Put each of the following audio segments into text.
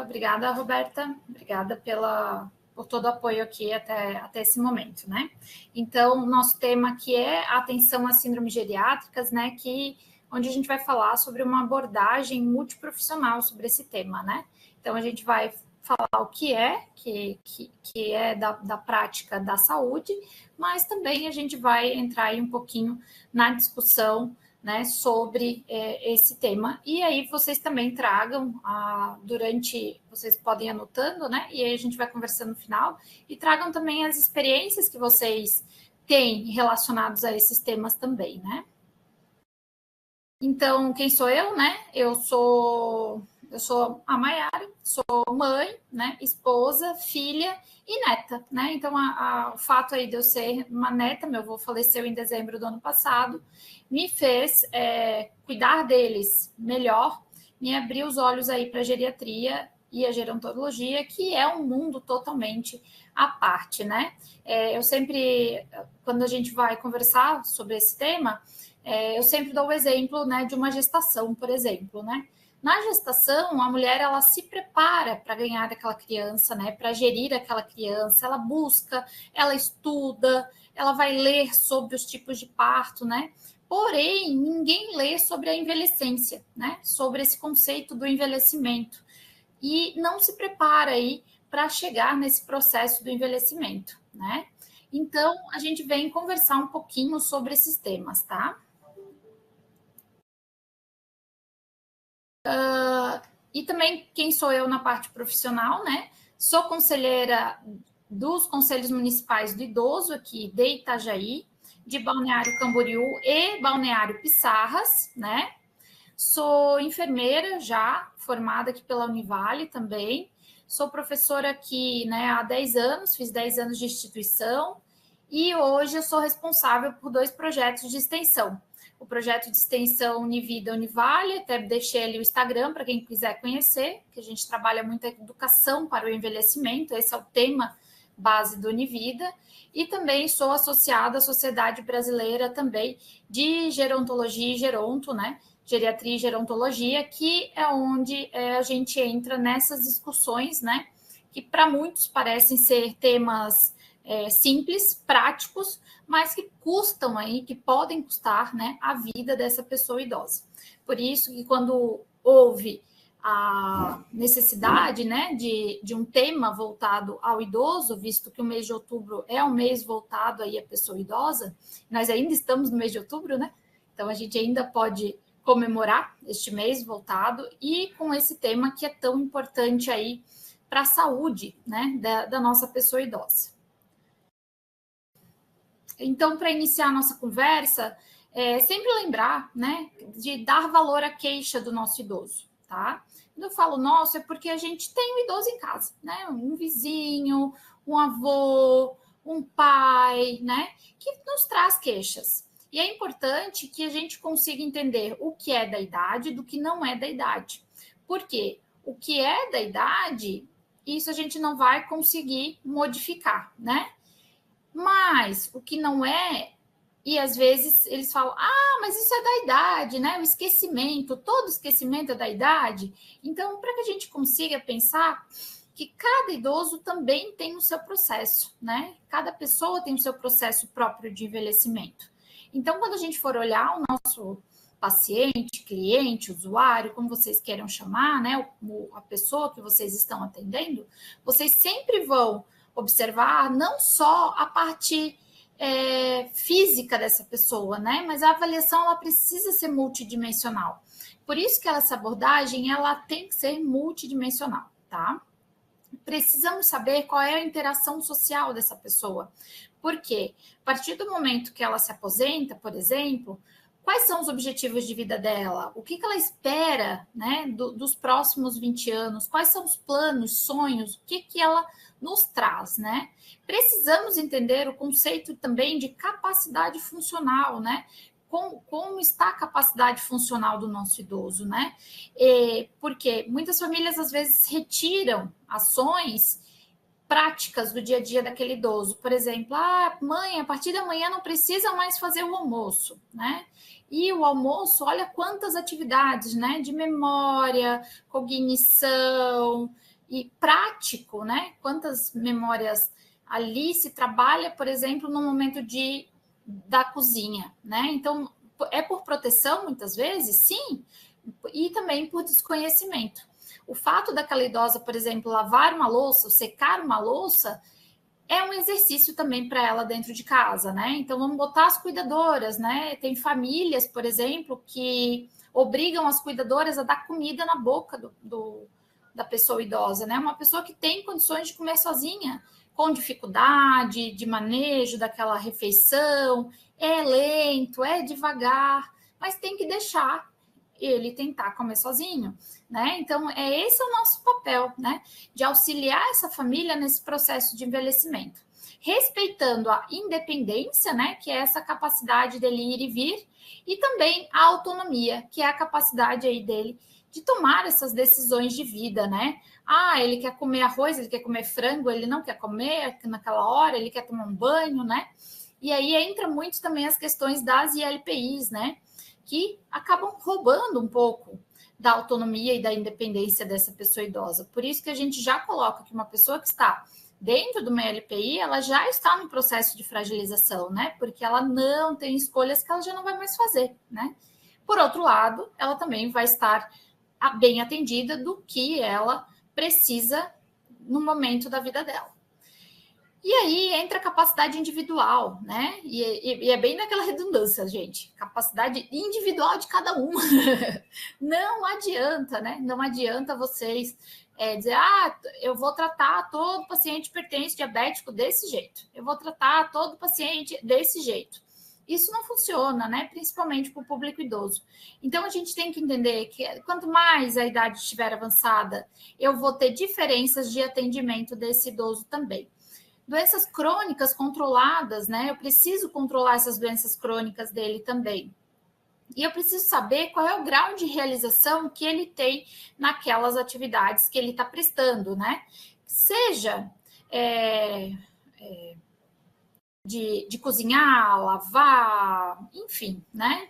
Obrigada, Roberta. Obrigada por todo o apoio aqui até esse momento, né? Então, nosso tema aqui é atenção às síndromes geriátricas, né? Onde a gente vai falar sobre uma abordagem multiprofissional sobre esse tema, né? Então, a gente vai falar o que é da prática da saúde, mas também a gente vai entrar aí um pouquinho na discussão, né, sobre esse tema. E aí vocês também tragam, vocês podem ir anotando, né, e aí a gente vai conversando no final, e tragam também as experiências que vocês têm relacionados a esses temas também, né. Então, quem sou eu, né? Eu sou a Maiara, sou mãe, né, esposa, filha e neta, né? Então, o fato aí de eu ser uma neta, meu avô faleceu em dezembro do ano passado, me fez cuidar deles melhor, me abrir os olhos aí para a geriatria e a gerontologia, que é um mundo totalmente à parte, né? Eu sempre, quando a gente vai conversar sobre esse tema, eu sempre dou o exemplo, né, de uma gestação, por exemplo, né? Na gestação, a mulher ela se prepara para ganhar aquela criança, né? Para gerir aquela criança, ela busca, ela estuda, ela vai ler sobre os tipos de parto, né? Porém, ninguém lê sobre a envelhecência, né? Sobre esse conceito do envelhecimento e não se prepara aí para chegar nesse processo do envelhecimento, né? Então, a gente vem conversar um pouquinho sobre esses temas, tá? E também quem sou eu na parte profissional, né? Sou conselheira dos Conselhos Municipais do Idoso aqui de Itajaí, de Balneário Camboriú e Balneário Pissarras, né? Sou enfermeira já, formada aqui pela Univale também. Sou professora aqui, né, há 10 anos, fiz 10 anos de instituição e hoje eu sou responsável por 2 projetos de extensão. O projeto de extensão Univida Univale, até deixei ali o Instagram para quem quiser conhecer, que a gente trabalha muito a educação para o envelhecimento, esse é o tema base do Univida, e também sou associada à Sociedade Brasileira também de Gerontologia e Geronto, né? Geriatria e Gerontologia, que é onde a gente entra nessas discussões, né? Que para muitos parecem ser temas simples, práticos, mas que custam aí, que podem custar, né, a vida dessa pessoa idosa. Por isso que quando houve a necessidade, né, de um tema voltado ao idoso, visto que o mês de outubro é um mês voltado aí à pessoa idosa, nós ainda estamos no mês de outubro, né? Então a gente ainda pode comemorar este mês voltado e com esse tema que é tão importante aí para a saúde, né, da nossa pessoa idosa. Então, para iniciar a nossa conversa, sempre lembrar, né, de dar valor à queixa do nosso idoso, tá? Quando eu falo nosso, é porque a gente tem um idoso em casa, né? Um vizinho, um avô, um pai, né? Que nos traz queixas. E é importante que a gente consiga entender o que é da idade do que não é da idade. Porque o que é da idade, isso a gente não vai conseguir modificar, né? Mas o que não é, e às vezes eles falam, mas isso é da idade, né? O esquecimento, todo esquecimento é da idade. Então, para que a gente consiga pensar que cada idoso também tem o seu processo, né? Cada pessoa tem o seu processo próprio de envelhecimento. Então, quando a gente for olhar o nosso paciente, cliente, usuário, como vocês queiram chamar, né? A pessoa que vocês estão atendendo, vocês sempre vão observar não só a parte física dessa pessoa, né? Mas a avaliação ela precisa ser multidimensional. Por isso que essa abordagem ela tem que ser multidimensional, tá? Precisamos saber qual é a interação social dessa pessoa. Porque a partir do momento que ela se aposenta, por exemplo, quais são os objetivos de vida dela? O que ela espera, né, dos próximos 20 anos? Quais são os planos, sonhos? O que ela nos traz, né? Precisamos entender o conceito também de capacidade funcional, né? Como está a capacidade funcional do nosso idoso, né? Porque muitas famílias, às vezes, retiram ações práticas do dia a dia daquele idoso. Por exemplo, mãe, a partir da manhã não precisa mais fazer o almoço, né? E o almoço, olha quantas atividades, né? De memória, cognição e prático, né? Quantas memórias ali se trabalha, por exemplo, no momento da cozinha, né? Então, é por proteção, muitas vezes, sim, e também por desconhecimento. O fato daquela idosa, por exemplo, lavar uma louça, secar uma louça, é um exercício também para ela dentro de casa, né? Então, vamos botar as cuidadoras, né? Tem famílias, por exemplo, que obrigam as cuidadoras a dar comida na boca da pessoa idosa, né? Uma pessoa que tem condições de comer sozinha, com dificuldade de manejo daquela refeição, é lento, é devagar, mas tem que deixar ele tentar comer sozinho, né? Então, esse é o nosso papel, né? De auxiliar essa família nesse processo de envelhecimento, respeitando a independência, né? Que é essa capacidade dele ir e vir, e também a autonomia, que é a capacidade aí dele de tomar essas decisões de vida, né? Ele quer comer arroz, ele quer comer frango, ele não quer comer naquela hora, ele quer tomar um banho, né? E aí entra muito também as questões das ILPIs, né? Que acabam roubando um pouco da autonomia e da independência dessa pessoa idosa. Por isso que a gente já coloca que uma pessoa que está dentro de uma LPI, ela já está no processo de fragilização, né? Porque ela não tem escolhas que ela já não vai mais fazer, né? Por outro lado, ela também vai estar bem atendida do que ela precisa no momento da vida dela. E aí entra a capacidade individual, né? E é bem naquela redundância, gente. Capacidade individual de cada um. Não adianta, né? Não adianta vocês dizer, eu vou tratar todo paciente hipertenso diabético desse jeito. Eu vou tratar todo paciente desse jeito. Isso não funciona, né? Principalmente para o público idoso. Então, a gente tem que entender que quanto mais a idade estiver avançada, eu vou ter diferenças de atendimento desse idoso também. Doenças crônicas controladas, né? Eu preciso controlar essas doenças crônicas dele também. E eu preciso saber qual é o grau de realização que ele tem naquelas atividades que ele está prestando, né? Seja de cozinhar, lavar, enfim, né?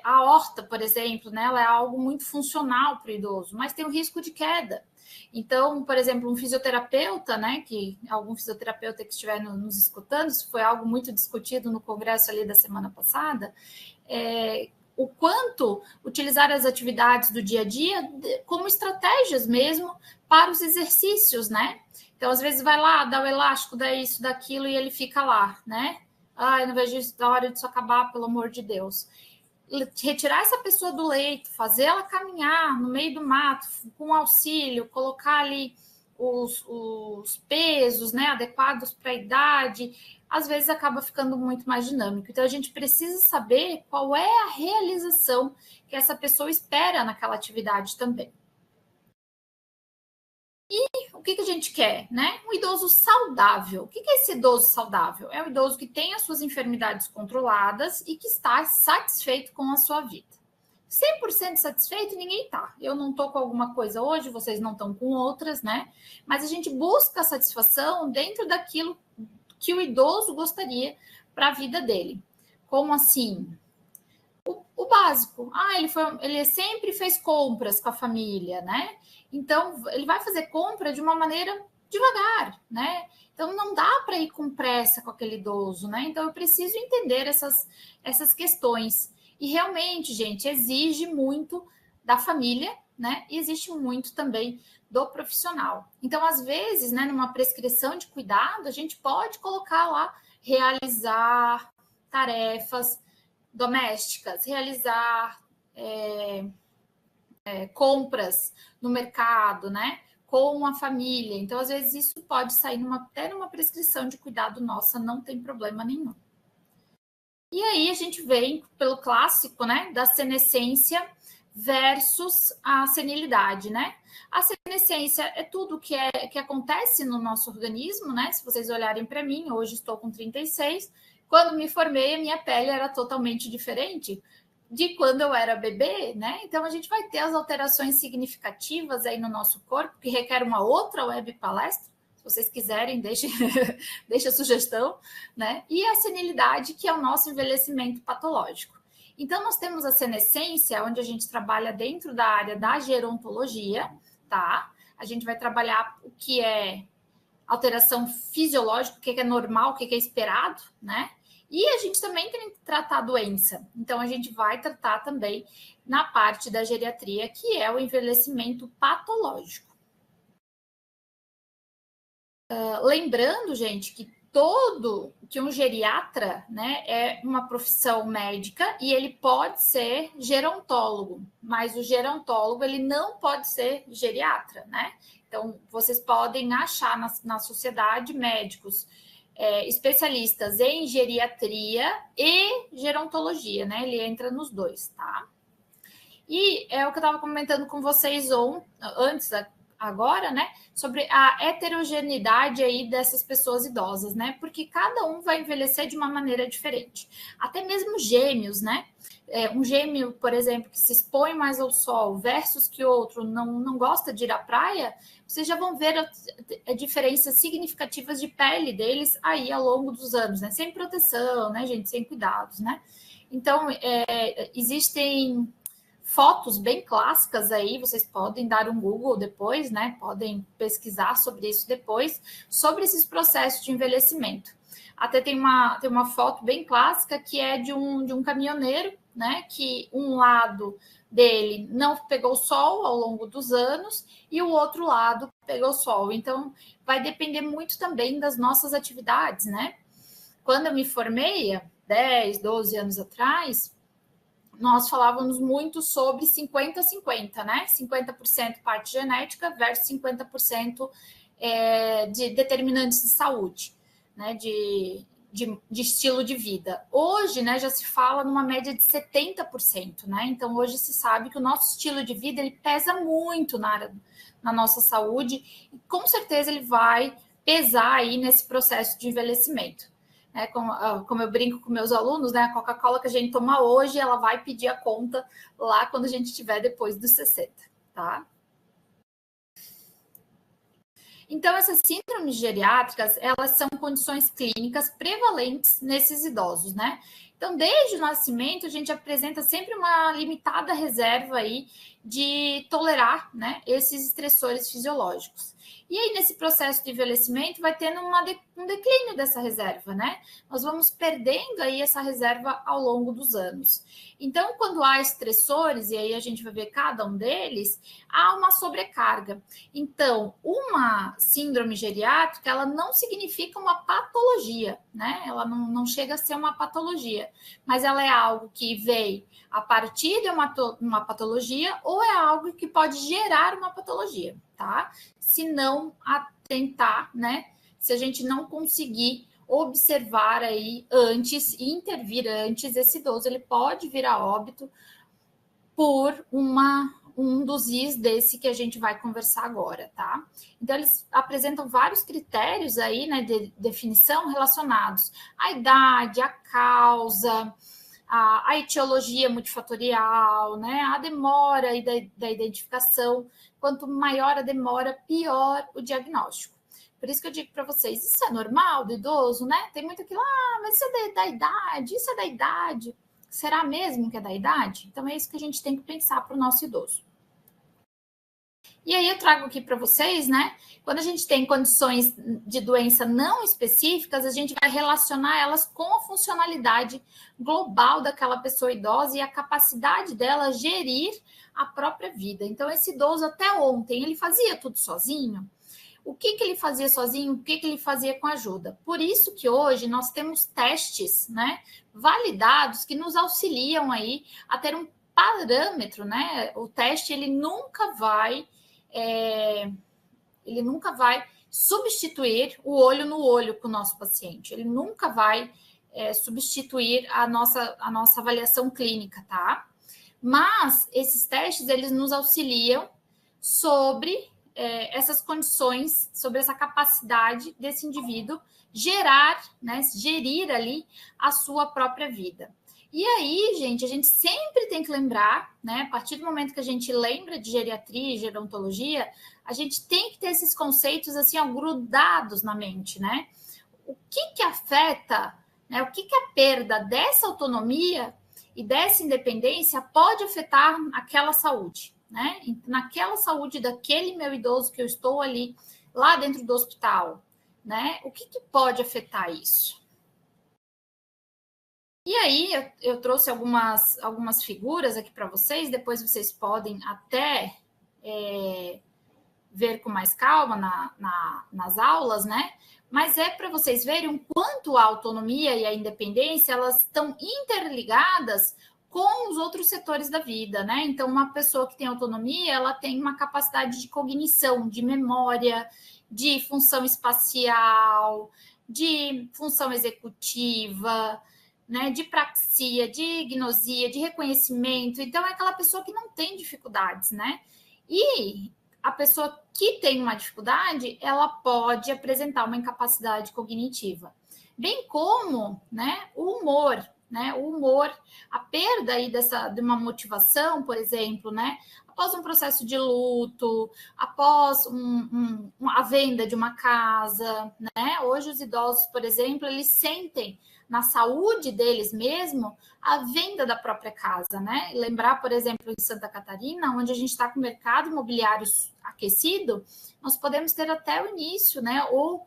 A horta, por exemplo, né? Ela é algo muito funcional para o idoso, mas tem o risco de queda. Então, por exemplo, um fisioterapeuta, né? Que algum fisioterapeuta que estiver nos escutando, isso foi algo muito discutido no congresso ali da semana passada, o quanto utilizar as atividades do dia a dia como estratégias mesmo para os exercícios, né? Então, às vezes, vai lá, dá o elástico, dá isso, daquilo, e ele fica lá, né? Eu não vejo isso, da hora disso acabar, pelo amor de Deus. Retirar essa pessoa do leito, fazer ela caminhar no meio do mato, com auxílio, colocar ali os pesos, né, adequados para a idade, às vezes acaba ficando muito mais dinâmico. Então, a gente precisa saber qual é a realização que essa pessoa espera naquela atividade também. E o que a gente quer, né? Um idoso saudável. O que é esse idoso saudável? É um idoso que tem as suas enfermidades controladas e que está satisfeito com a sua vida. 100% satisfeito, ninguém está. Eu não estou com alguma coisa hoje, vocês não estão com outras, né? Mas a gente busca a satisfação dentro daquilo que o idoso gostaria para a vida dele. Como assim? O básico. Ele sempre fez compras com a família, né? Então, ele vai fazer compra de uma maneira devagar, né? Então, não dá para ir com pressa com aquele idoso, né? Então, eu preciso entender essas questões. E realmente, gente, exige muito da família, né? E existe muito também do profissional. Então, às vezes, né, numa prescrição de cuidado, a gente pode colocar lá realizar tarefas domésticas, realizar compras no mercado, né? Com a família. Então, às vezes, isso pode sair até numa prescrição de cuidado nossa, não tem problema nenhum. E aí a gente vem pelo clássico, né? Da senescência versus a senilidade, né? A senescência é tudo que acontece no nosso organismo, né? Se vocês olharem para mim, hoje estou com 36. Quando me formei, a minha pele era totalmente diferente de quando eu era bebê, né? Então, a gente vai ter as alterações significativas aí no nosso corpo, que requer uma outra web palestra. Se vocês quiserem, deixe a sugestão, né? E a senilidade, que é o nosso envelhecimento patológico. Então, nós temos a senescência, onde a gente trabalha dentro da área da gerontologia, tá? A gente vai trabalhar o que é alteração fisiológica, o que é normal, o que é esperado, né? E a gente também tem que tratar a doença. Então, a gente vai tratar também na parte da geriatria, que é o envelhecimento patológico. Lembrando, gente, que um geriatra, né, é uma profissão médica e ele pode ser gerontólogo, mas o gerontólogo ele não pode ser geriatra, né? Então, vocês podem achar na sociedade médicos especialistas em geriatria e gerontologia, né? Ele entra nos dois, tá? E é o que eu estava comentando com vocês antes, agora, né? Sobre a heterogeneidade aí dessas pessoas idosas, né? Porque cada um vai envelhecer de uma maneira diferente. Até mesmo gêmeos, né? Um gêmeo, por exemplo, que se expõe mais ao sol versus que outro não gosta de ir à praia, vocês já vão ver a diferenças significativas de pele deles aí ao longo dos anos, né? Sem proteção, né, gente? Sem cuidados, né? Então, existem fotos bem clássicas aí, vocês podem dar um Google depois, né? Podem pesquisar sobre isso depois, sobre esses processos de envelhecimento. Até tem uma foto bem clássica que é de um caminhoneiro, né? Que um lado dele não pegou sol ao longo dos anos e o outro lado pegou sol. Então, vai depender muito também das nossas atividades, né? Quando eu me formei, 10, 12 anos atrás, nós falávamos muito sobre 50-50, né? 50% parte genética versus 50% de determinantes de saúde, né? De estilo de vida. Hoje, né, já se fala numa média de 70%, né? Então, hoje se sabe que o nosso estilo de vida ele pesa muito na nossa saúde e com certeza ele vai pesar aí nesse processo de envelhecimento. Como eu brinco com meus alunos, né? A Coca-Cola que a gente toma hoje, ela vai pedir a conta lá quando a gente estiver depois dos 60, tá? Então, essas síndromes geriátricas, elas são condições clínicas prevalentes nesses idosos, né? Então, desde o nascimento, a gente apresenta sempre uma limitada reserva aí de tolerar, né, esses estressores fisiológicos. E aí, nesse processo de envelhecimento, vai tendo um declínio dessa reserva, né? Nós vamos perdendo aí essa reserva ao longo dos anos. Então, quando há estressores, e aí a gente vai ver cada um deles, há uma sobrecarga. Então, uma síndrome geriátrica, ela não significa uma patologia, né? Ela não chega a ser uma patologia, mas ela é algo que vem a partir de uma patologia ou é algo que pode gerar uma patologia, tá? Se não atentar, né? Se a gente não conseguir observar aí antes e intervir antes, esse idoso ele pode vir a óbito por um dos Is desse que a gente vai conversar agora, tá? Então, eles apresentam vários critérios aí, né, de definição relacionados à idade, à causa, a etiologia multifatorial, né, a demora aí da identificação. Quanto maior a demora, pior o diagnóstico. Por isso que eu digo para vocês, isso é normal do idoso, né? Tem muito aquilo, mas isso é da idade, isso é da idade. Será mesmo que é da idade? Então, é isso que a gente tem que pensar para o nosso idoso. E aí eu trago aqui para vocês, né? Quando a gente tem condições de doença não específicas, a gente vai relacionar elas com a funcionalidade global daquela pessoa idosa e a capacidade dela gerir a própria vida. Então, esse idoso até ontem, ele fazia tudo sozinho? O que ele fazia sozinho? O que ele fazia com ajuda? Por isso que hoje nós temos testes, né, validados que nos auxiliam aí a ter um parâmetro, né? O teste, ele nunca vai substituir o olho no olho com o nosso paciente. Ele nunca vai substituir a nossa avaliação clínica, tá? Mas esses testes, eles nos auxiliam sobre essas condições, sobre essa capacidade desse indivíduo gerir ali a sua própria vida. E aí, gente, a gente sempre tem que lembrar, né? A partir do momento que a gente lembra de geriatria e gerontologia, a gente tem que ter esses conceitos assim, ó, grudados na mente, né? O que afeta, né? O que a perda dessa autonomia e dessa independência pode afetar aquela saúde, né? Naquela saúde daquele meu idoso que eu estou ali, lá dentro do hospital, né? O que pode afetar isso? E aí, eu trouxe algumas figuras aqui para vocês, depois vocês podem até ver com mais calma nas aulas, né? Mas é para vocês verem o quanto a autonomia e a independência, elas estão interligadas com os outros setores da vida, né? Então, uma pessoa que tem autonomia, ela tem uma capacidade de cognição, de memória, de função espacial, de função executiva, né, de praxia, de gnosia, de reconhecimento. Então, é aquela pessoa que não tem dificuldades, né? E a pessoa que tem uma dificuldade, ela pode apresentar uma incapacidade cognitiva. Bem como, né, o humor, né? O humor, a perda aí de uma motivação, por exemplo, né? Após um processo de luto, após a venda de uma casa, né? Hoje os idosos, por exemplo, eles sentem na saúde deles mesmo a venda da própria casa, né? Lembrar, por exemplo, em Santa Catarina, onde a gente está com o mercado imobiliário aquecido, nós podemos ter até o início, né? Ou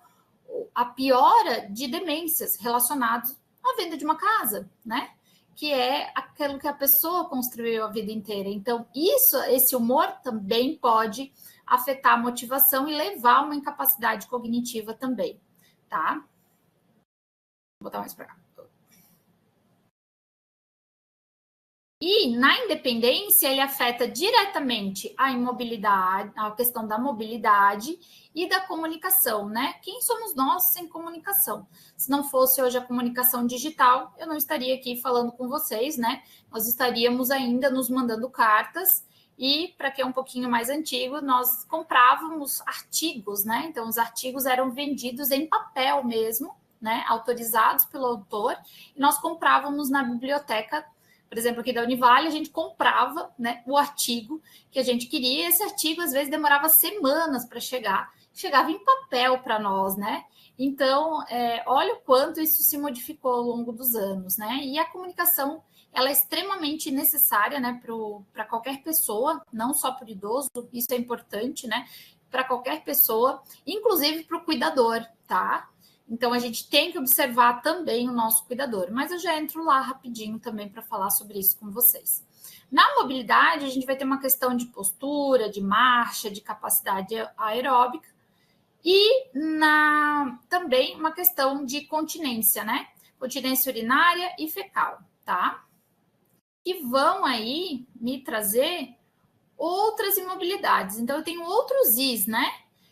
a piora de demências relacionadas à venda de uma casa, né? Que é aquilo que a pessoa construiu a vida inteira. Então, esse humor também pode afetar a motivação e levar a uma incapacidade cognitiva também, tá? Vou botar mais para cá. E na independência, ele afeta diretamente a imobilidade, a questão da mobilidade e da comunicação, né? Quem somos nós sem comunicação? Se não fosse hoje a comunicação digital, eu não estaria aqui falando com vocês, né? Nós estaríamos ainda nos mandando cartas e, para quem é um pouquinho mais antigo, nós comprávamos artigos, né? Então, os artigos eram vendidos em papel mesmo, né? Autorizados pelo autor, e nós comprávamos na biblioteca. Por exemplo, aqui da Univale, a gente comprava, né, o artigo que a gente queria, e esse artigo, às vezes, demorava semanas para chegar. Chegava em papel para nós, né? Então, olha o quanto isso se modificou ao longo dos anos, né? E a comunicação, ela é extremamente necessária, né, para qualquer pessoa, não só para o idoso, isso é importante, né? Para qualquer pessoa, inclusive para o cuidador, tá? Então, a gente tem que observar também o nosso cuidador. Mas eu já entro lá rapidinho também para falar sobre isso com vocês. Na mobilidade, a gente vai ter uma questão de postura, de marcha, de capacidade aeróbica e também uma questão de continência, né? Continência urinária e fecal, tá? Que vão aí me trazer outras imobilidades. Então, eu tenho outros Is, né?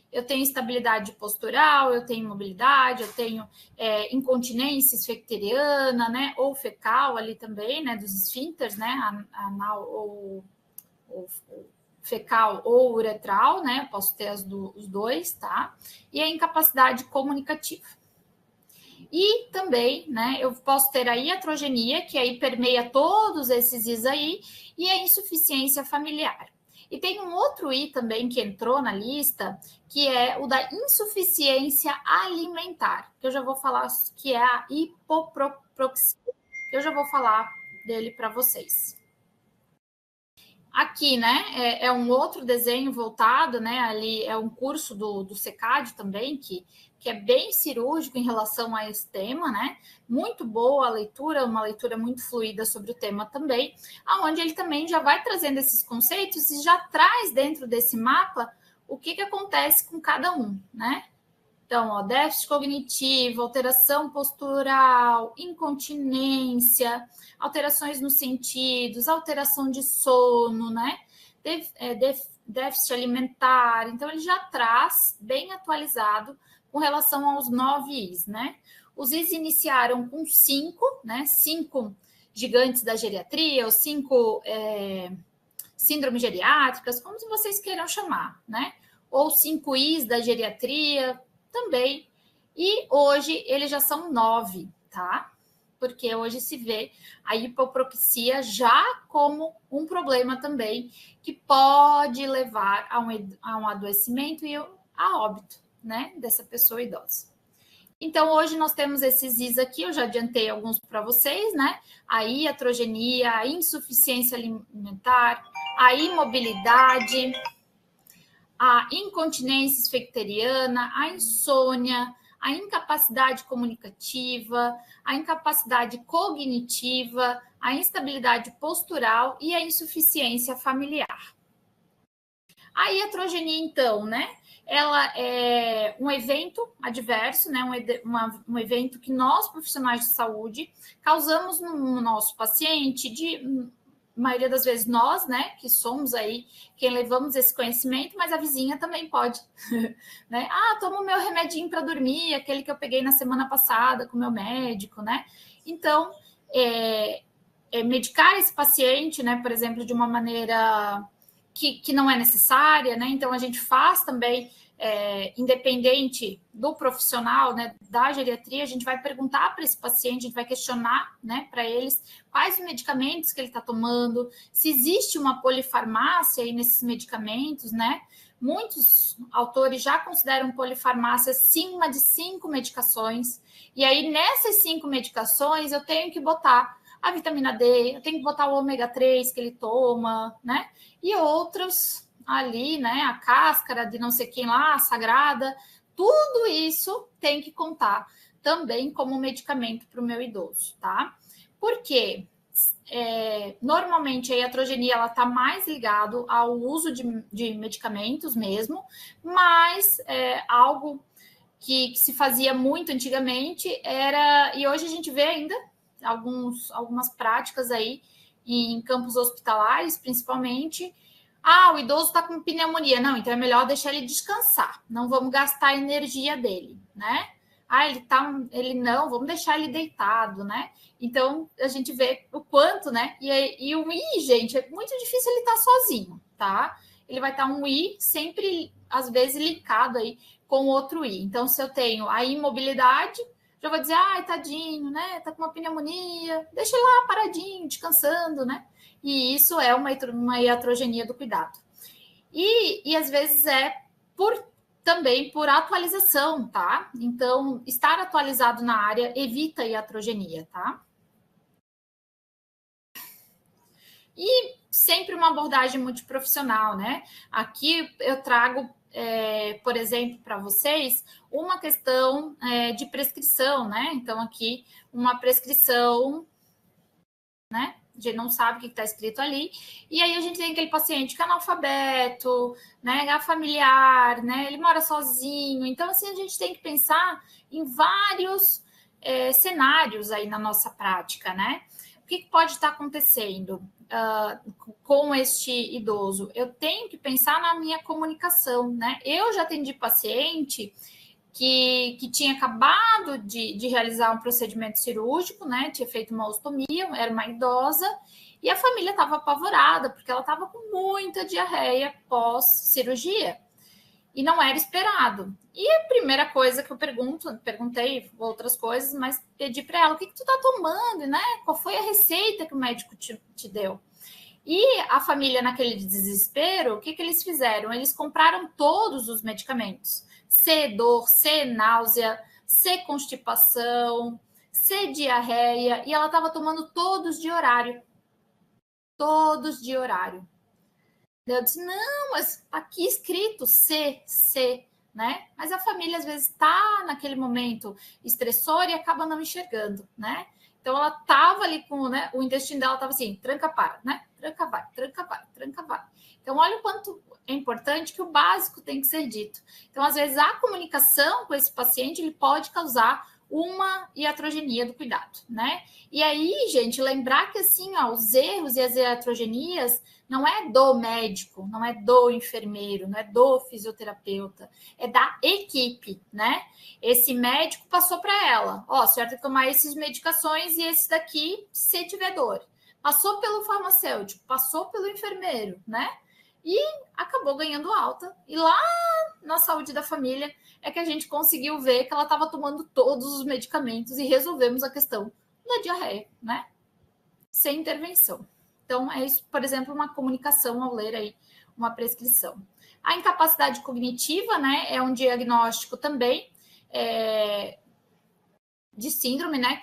Eu tenho estabilidade postural, eu tenho mobilidade, eu tenho incontinência esfecteriana, né? Ou fecal ali também, né? Dos esfíncteres, né? Anal ou fecal ou uretral, né? Eu posso ter os dois, tá? E a incapacidade comunicativa. E também, né? Eu posso ter a iatrogenia, que aí permeia todos esses Is aí, e a insuficiência familiar. E tem um outro I também que entrou na lista, que é o da insuficiência alimentar, que eu já vou falar, que é a hipoproxia. Eu já vou falar dele para vocês. Aqui, né, é um outro desenho voltado, né, ali é um curso do SECAD também, que é bem cirúrgico em relação a esse tema, né, muito boa a leitura, uma leitura muito fluida sobre o tema também, aonde ele também já vai trazendo esses conceitos e já traz dentro desse mapa o que acontece com cada um, né. Então, ó, déficit cognitivo, alteração postural, incontinência, alterações nos sentidos, alteração de sono, né? Déficit alimentar. Então, ele já traz bem atualizado com relação aos 9 Is, né? Os Is iniciaram com 5, né? 5 gigantes da geriatria, ou 5 síndromes geriátricas, como vocês queiram chamar, né? Ou 5 Is da geriatria, também. E hoje eles já são 9, tá? porque hoje se vê a hipoproxia já como um problema também, que pode levar a um adoecimento e a óbito, né, dessa pessoa idosa. Então, hoje nós temos esses Is aqui, eu já adiantei alguns para vocês, né? A iatrogenia, a insuficiência alimentar, a imobilidade, a incontinência esfecteriana, a insônia, a incapacidade comunicativa, a incapacidade cognitiva, a instabilidade postural e a insuficiência familiar. A iatrogenia, então, né? Ela é um evento adverso, né? Um evento que nós, profissionais de saúde, causamos no nosso paciente, maioria das vezes nós, né, que somos aí quem levamos esse conhecimento, mas a vizinha também pode, né? Ah, tomo meu remedinho para dormir, aquele que eu peguei na semana passada com o meu médico, né? Então, medicar esse paciente, né, por exemplo, de uma maneira que não é necessária, né? Então, a gente faz também, independente do profissional, né, da geriatria, a gente vai perguntar para esse paciente, a gente vai questionar, né, para eles quais os medicamentos que ele está tomando, se existe uma polifarmácia aí nesses medicamentos, né? Muitos autores já consideram polifarmácia acima de 5 medicações, e aí nessas 5 medicações eu tenho que botar a vitamina D, eu tenho que botar o ômega 3 que ele toma, né? E outros ali, né? A cáscara de não sei quem lá, sagrada, tudo isso tem que contar também como medicamento para o meu idoso, tá? Porque normalmente a iatrogenia ela está mais ligado ao uso de medicamentos mesmo, mas algo que se fazia muito antigamente era, e hoje a gente vê ainda algumas práticas aí em campos hospitalares, principalmente. Ah, o idoso está com pneumonia. Não, então é melhor deixar ele descansar. Não vamos gastar a energia dele, né? Ah, não, vamos deixar ele deitado, né? Então, a gente vê o quanto, né? E o I, gente, é muito difícil ele estar sozinho, tá? Ele vai estar um I sempre, às vezes, linkado aí com outro I. Então, se eu tenho a imobilidade, já vou dizer, ai, tadinho, né? Tá com uma pneumonia, deixa ele lá paradinho, descansando, né? E isso é uma iatrogenia do cuidado. E às vezes também por atualização, tá? Então, estar atualizado na área evita a iatrogenia, tá? E sempre uma abordagem multiprofissional, né? Aqui eu trago, por exemplo, para vocês, uma questão de prescrição, né? Então, aqui, uma prescrição, né? A gente não sabe o que está escrito ali. E aí a gente tem aquele paciente que é analfabeto, né? É familiar, né? Ele mora sozinho. Então, assim, a gente tem que pensar em vários cenários aí na nossa prática, né? O que pode estar acontecendo com este idoso? Eu tenho que pensar na minha comunicação, né? Eu já atendi paciente que tinha acabado de realizar um procedimento cirúrgico, né? Tinha feito uma ostomia, era uma idosa, e a família estava apavorada, porque ela estava com muita diarreia pós-cirurgia. E não era esperado. E a primeira coisa que eu perguntei outras coisas, mas pedi para ela, o que tu tá tomando, né? Qual foi a receita que o médico te deu? E a família, naquele desespero, o que eles fizeram? Eles compraram todos os medicamentos. C, dor, C, náusea, C, constipação, C, diarreia, e ela estava tomando todos de horário. Todos de horário. Eu disse, não, mas aqui escrito C, né? Mas a família, às vezes, está naquele momento estressor e acaba não enxergando, né? Então, ela estava ali com, né? O intestino dela estava assim, tranca, para, né? Tranca, vai, tranca, vai, tranca, vai. Então, olha o quanto é importante que o básico tem que ser dito. Então, às vezes, a comunicação com esse paciente, ele pode causar uma iatrogenia do cuidado, né? E aí, gente, lembrar que, assim, ó, os erros e as iatrogenias não é do médico, não é do enfermeiro, não é do fisioterapeuta, é da equipe, né? Esse médico passou para ela, ó, você vai ter que tomar essas medicações e esse daqui, se tiver dor. Passou pelo farmacêutico, passou pelo enfermeiro, né? E acabou ganhando alta. E lá na saúde da família é que a gente conseguiu ver que ela estava tomando todos os medicamentos e resolvemos a questão da diarreia, né? Sem intervenção. Então, é isso, por exemplo, uma comunicação ao ler aí uma prescrição. A incapacidade cognitiva, né, é um diagnóstico também de síndrome, né,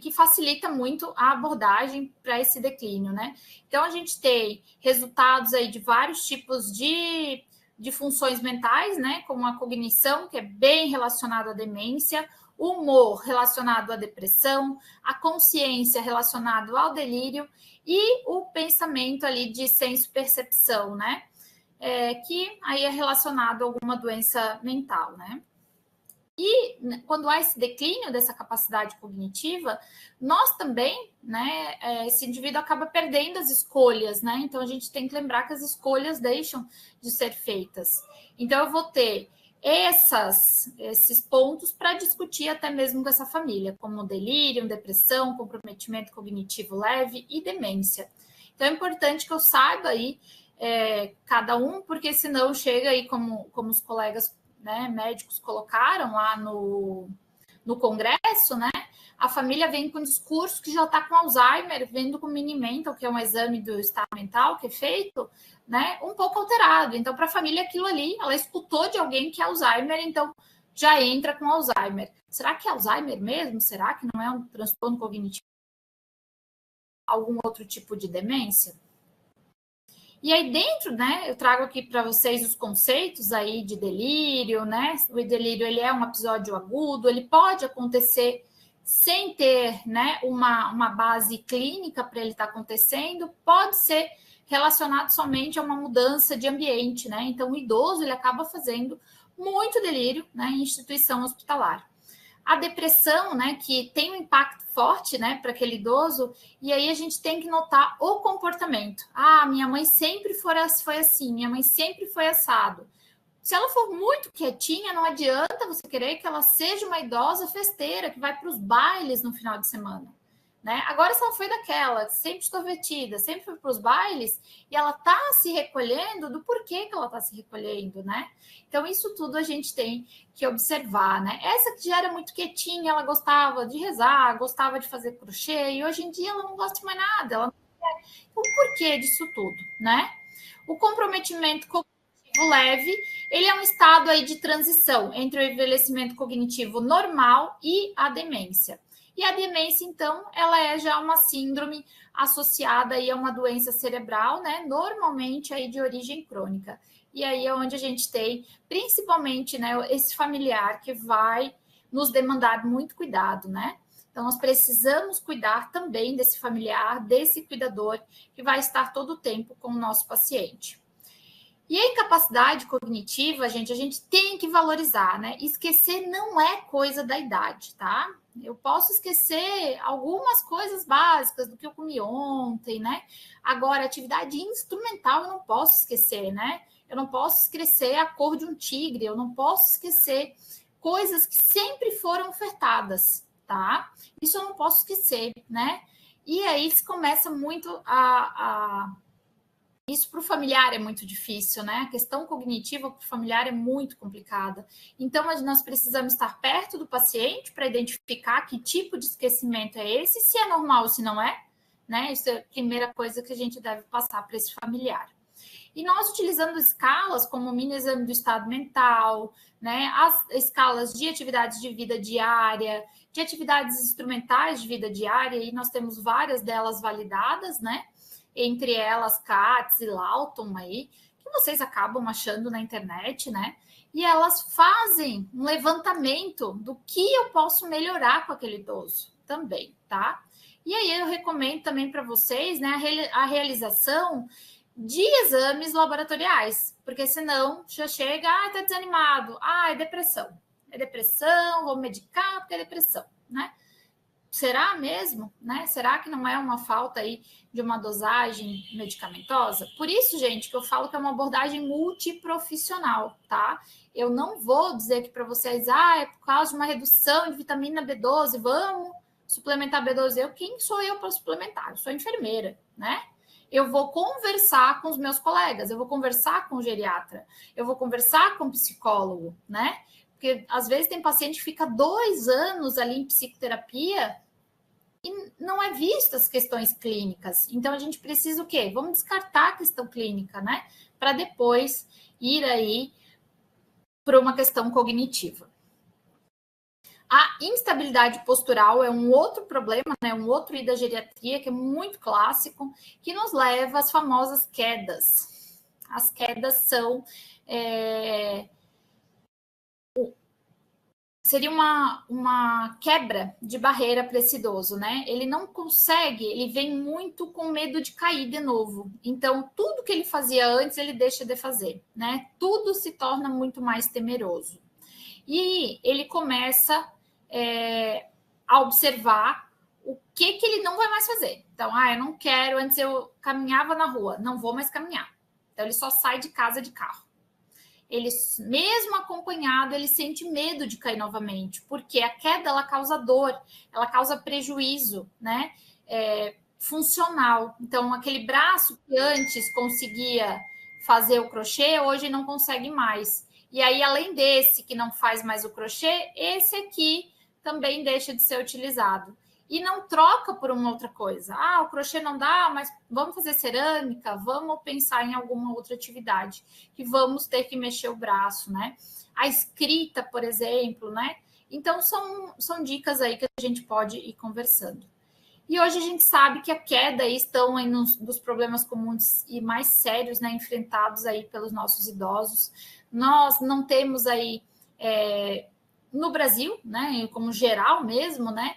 que facilita muito a abordagem para esse declínio, né? Então, a gente tem resultados aí de vários tipos de funções mentais, né, como a cognição, que é bem relacionada à demência, o humor relacionado à depressão, a consciência relacionado ao delírio e o pensamento ali de senso-percepção, né, que aí é relacionado a alguma doença mental, né? E quando há esse declínio dessa capacidade cognitiva, nós também, né, esse indivíduo acaba perdendo as escolhas, né? Então a gente tem que lembrar que as escolhas deixam de ser feitas. Então eu vou ter esses pontos para discutir até mesmo com essa família, como delírio, depressão, comprometimento cognitivo leve e demência. Então é importante que eu saiba aí cada um, porque senão chega aí como os colegas, né, médicos colocaram lá no congresso, né? A família vem com um discurso que já está com Alzheimer, vendo com mini mental, que é um exame do estado mental que é feito, né? Um pouco alterado. Então, para a família, aquilo ali, ela escutou de alguém que é Alzheimer, então já entra com Alzheimer. Será que é Alzheimer mesmo? Será que não é um transtorno cognitivo? Algum outro tipo de demência? E aí dentro, né, eu trago aqui para vocês os conceitos aí de delírio, né? O delírio, ele é um episódio agudo, ele pode acontecer sem ter, né, uma base clínica para ele estar acontecendo, pode ser relacionado somente a uma mudança de ambiente, né? Então o idoso, ele acaba fazendo muito delírio, né, em instituição hospitalar. A depressão, né, que tem um impacto forte, né, para aquele idoso, e aí a gente tem que notar o comportamento. Ah, minha mãe sempre foi assim, minha mãe sempre foi assado. Se ela for muito quietinha, não adianta você querer que ela seja uma idosa festeira, que vai para os bailes no final de semana. Né? Agora, se ela foi daquela, sempre extrovertida, sempre foi para os bailes, e ela está se recolhendo, do porquê que ela está se recolhendo, né? Então, isso tudo a gente tem que observar, né? Essa que já era muito quietinha, ela gostava de rezar, gostava de fazer crochê, e hoje em dia ela não gosta de mais nada. Ela não quer. O porquê disso tudo, né? O comprometimento cognitivo leve, ele é um estado aí de transição entre o envelhecimento cognitivo normal e a demência. E a demência, então, ela é já uma síndrome associada aí a uma doença cerebral, né? Normalmente aí de origem crônica. E aí é onde a gente tem, principalmente, né, esse familiar que vai nos demandar muito cuidado, né? Então, nós precisamos cuidar também desse familiar, desse cuidador que vai estar todo o tempo com o nosso paciente. E a incapacidade cognitiva, gente, a gente tem que valorizar, né? Esquecer não é coisa da idade, tá? Eu posso esquecer algumas coisas básicas do que eu comi ontem, né? Agora, atividade instrumental eu não posso esquecer, né? Eu não posso esquecer a cor de um tigre, eu não posso esquecer coisas que sempre foram ofertadas, tá? Isso eu não posso esquecer, né? E aí se começa muito isso para o familiar é muito difícil, né? A questão cognitiva para o familiar é muito complicada. Então, nós precisamos estar perto do paciente para identificar que tipo de esquecimento é esse, se é normal ou se não é, né? Isso é a primeira coisa que a gente deve passar para esse familiar. E nós utilizando escalas como o mini exame do estado mental, né? As escalas de atividades de vida diária, de atividades instrumentais de vida diária, e nós temos várias delas validadas, né? Entre elas Katz e Lawton aí, que vocês acabam achando na internet, né? E elas fazem um levantamento do que eu posso melhorar com aquele idoso também, tá? E aí eu recomendo também para vocês, né, a realização de exames laboratoriais, porque senão já chega, tá desanimado, é depressão. É depressão, vou medicar porque é depressão, né? Será mesmo, né? Será que não é uma falta aí de uma dosagem medicamentosa? Por isso, gente, que eu falo que é uma abordagem multiprofissional, tá? Eu não vou dizer aqui para vocês, é por causa de uma redução de vitamina B12, vamos suplementar B12. Quem sou eu para suplementar? Eu sou enfermeira, né? Eu vou conversar com os meus colegas, eu vou conversar com o geriatra, eu vou conversar com o psicólogo, né? Porque às vezes tem paciente que fica 2 anos ali em psicoterapia e não é visto as questões clínicas. Então, a gente precisa o quê? Vamos descartar a questão clínica, né? Para depois ir aí para uma questão cognitiva. A instabilidade postural é um outro problema, né? Um outro I da geriatria que é muito clássico, que nos leva às famosas quedas. As quedas são seria uma quebra de barreira para esse idoso, né? Ele não consegue, ele vem muito com medo de cair de novo. Então, tudo que ele fazia antes, ele deixa de fazer, né? Tudo se torna muito mais temeroso. E ele começa a observar o que ele não vai mais fazer. Então, eu não quero, antes eu caminhava na rua, não vou mais caminhar. Então, ele só sai de casa de carro. Ele, mesmo acompanhado, ele sente medo de cair novamente, porque a queda ela causa dor, ela causa prejuízo, né? Funcional. Então, aquele braço que antes conseguia fazer o crochê, hoje não consegue mais. E aí, além desse que não faz mais o crochê, esse aqui também deixa de ser utilizado. E não troca por uma outra coisa. O crochê não dá, mas vamos fazer cerâmica, vamos pensar em alguma outra atividade, que vamos ter que mexer o braço, né? A escrita, por exemplo, né? Então, são dicas aí que a gente pode ir conversando. E hoje a gente sabe que a queda aí estão aí dos problemas comuns e mais sérios, né, enfrentados aí pelos nossos idosos. Nós não temos aí, no Brasil, né, como geral mesmo, né,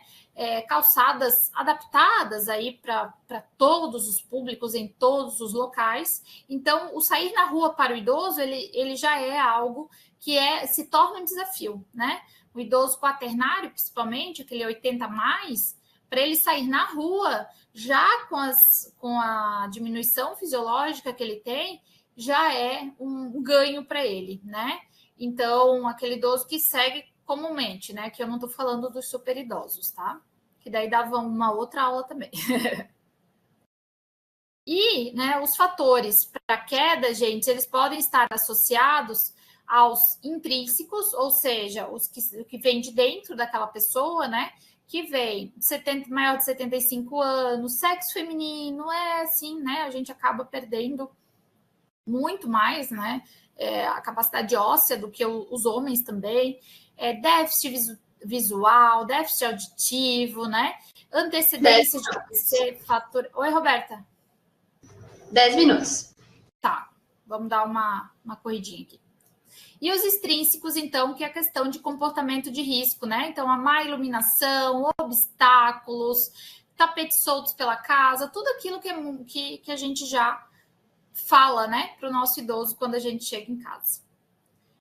calçadas adaptadas aí para todos os públicos em todos os locais. Então, o sair na rua para o idoso, ele já é algo que se torna um desafio, né? O idoso quaternário, principalmente, aquele 80 mais, para ele sair na rua, já com a diminuição fisiológica que ele tem, já é um ganho para ele, né? Então, aquele idoso que segue comumente, né? Que eu não estou falando dos super idosos, tá? Que daí dava uma outra aula também. E, né, os fatores para queda, gente, eles podem estar associados aos intrínsecos, ou seja, os que vêm de dentro daquela pessoa, né? Que vem maior de 75 anos, sexo feminino, assim, né? A gente acaba perdendo muito mais, né? A capacidade óssea do que os homens também, déficit visual, déficit auditivo, né? Antecedência de AVC, fator. Oi, Roberta. 10 minutos. Tá, vamos dar uma corridinha aqui. E os extrínsecos, então, que é a questão de comportamento de risco, né? Então, a má iluminação, obstáculos, tapetes soltos pela casa, tudo aquilo que a gente já fala, né, para o nosso idoso quando a gente chega em casa.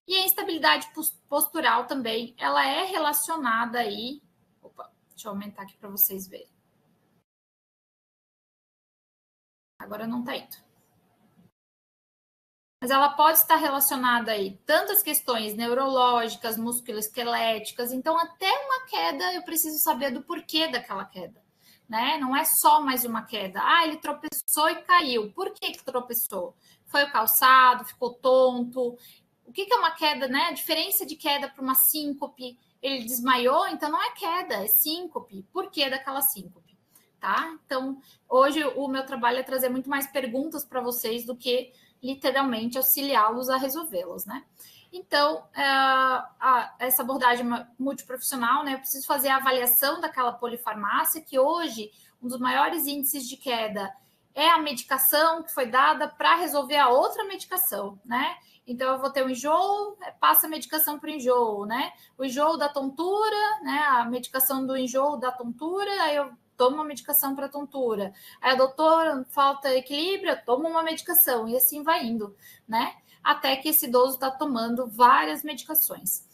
E a instabilidade postural também, ela é relacionada aí... Opa, deixa eu aumentar aqui para vocês verem. Agora não está indo. Mas ela pode estar relacionada aí tantas questões neurológicas, musculoesqueléticas. Então, até uma queda, eu preciso saber do porquê daquela queda, né? Não é só mais uma queda. Ele tropeçou e caiu. Por que tropeçou? Foi o calçado, ficou tonto. O que é uma queda, né? A diferença de queda para uma síncope. Ele desmaiou, então não é queda, é síncope. Por que daquela síncope? Tá? Então, hoje o meu trabalho é trazer muito mais perguntas para vocês do que literalmente auxiliá-los a resolvê-los, né? Então, essa abordagem multiprofissional, né? Eu preciso fazer a avaliação daquela polifarmácia, que hoje um dos maiores índices de queda é a medicação que foi dada para resolver a outra medicação, né? Então, eu vou ter o enjoo, passa a medicação para o enjoo, né? O enjoo da tontura, né? A medicação do enjoo da tontura, aí eu tomo uma medicação para tontura. Aí a doutora, falta equilíbrio, toma uma medicação. E assim vai indo, né? Até que esse idoso está tomando várias medicações.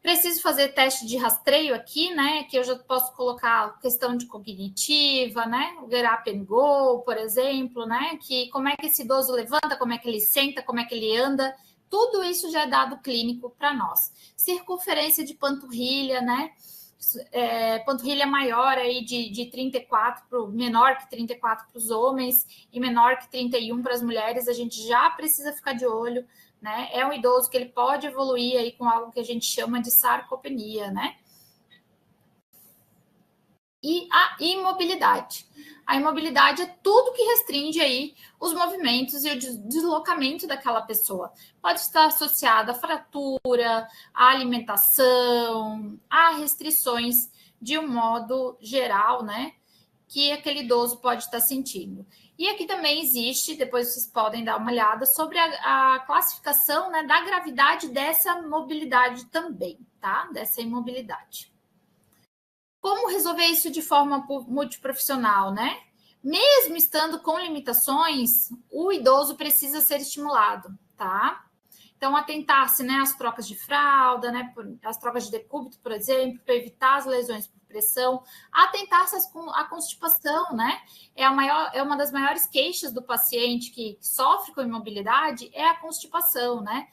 Preciso fazer teste de rastreio aqui, né? Que eu já posso colocar questão de cognitiva, né? O Get Up and Go, por exemplo, né? Que como é que esse idoso levanta, como é que ele senta, como é que ele anda. Tudo isso já é dado clínico para nós. Circunferência de panturrilha, né? Panturrilha maior aí de 34, menor que 34 para os homens e menor que 31 para as mulheres, a gente já precisa ficar de olho, né? É um idoso que ele pode evoluir aí com algo que a gente chama de sarcopenia, né? E a imobilidade. A imobilidade é tudo que restringe aí os movimentos e o deslocamento daquela pessoa. Pode estar associada à fratura, à alimentação, a restrições de um modo geral, né? Que aquele idoso pode estar sentindo. E aqui também existe, depois vocês podem dar uma olhada, sobre a classificação, né, da gravidade dessa mobilidade também, tá? Dessa imobilidade. Como resolver isso de forma multiprofissional, né? Mesmo estando com limitações, o idoso precisa ser estimulado, tá? Então, atentar-se, né, às trocas de fralda, né, as trocas de decúbito, por exemplo, para evitar as lesões por pressão, atentar-se à constipação, né? É uma das maiores queixas do paciente que sofre com imobilidade, é a constipação, né?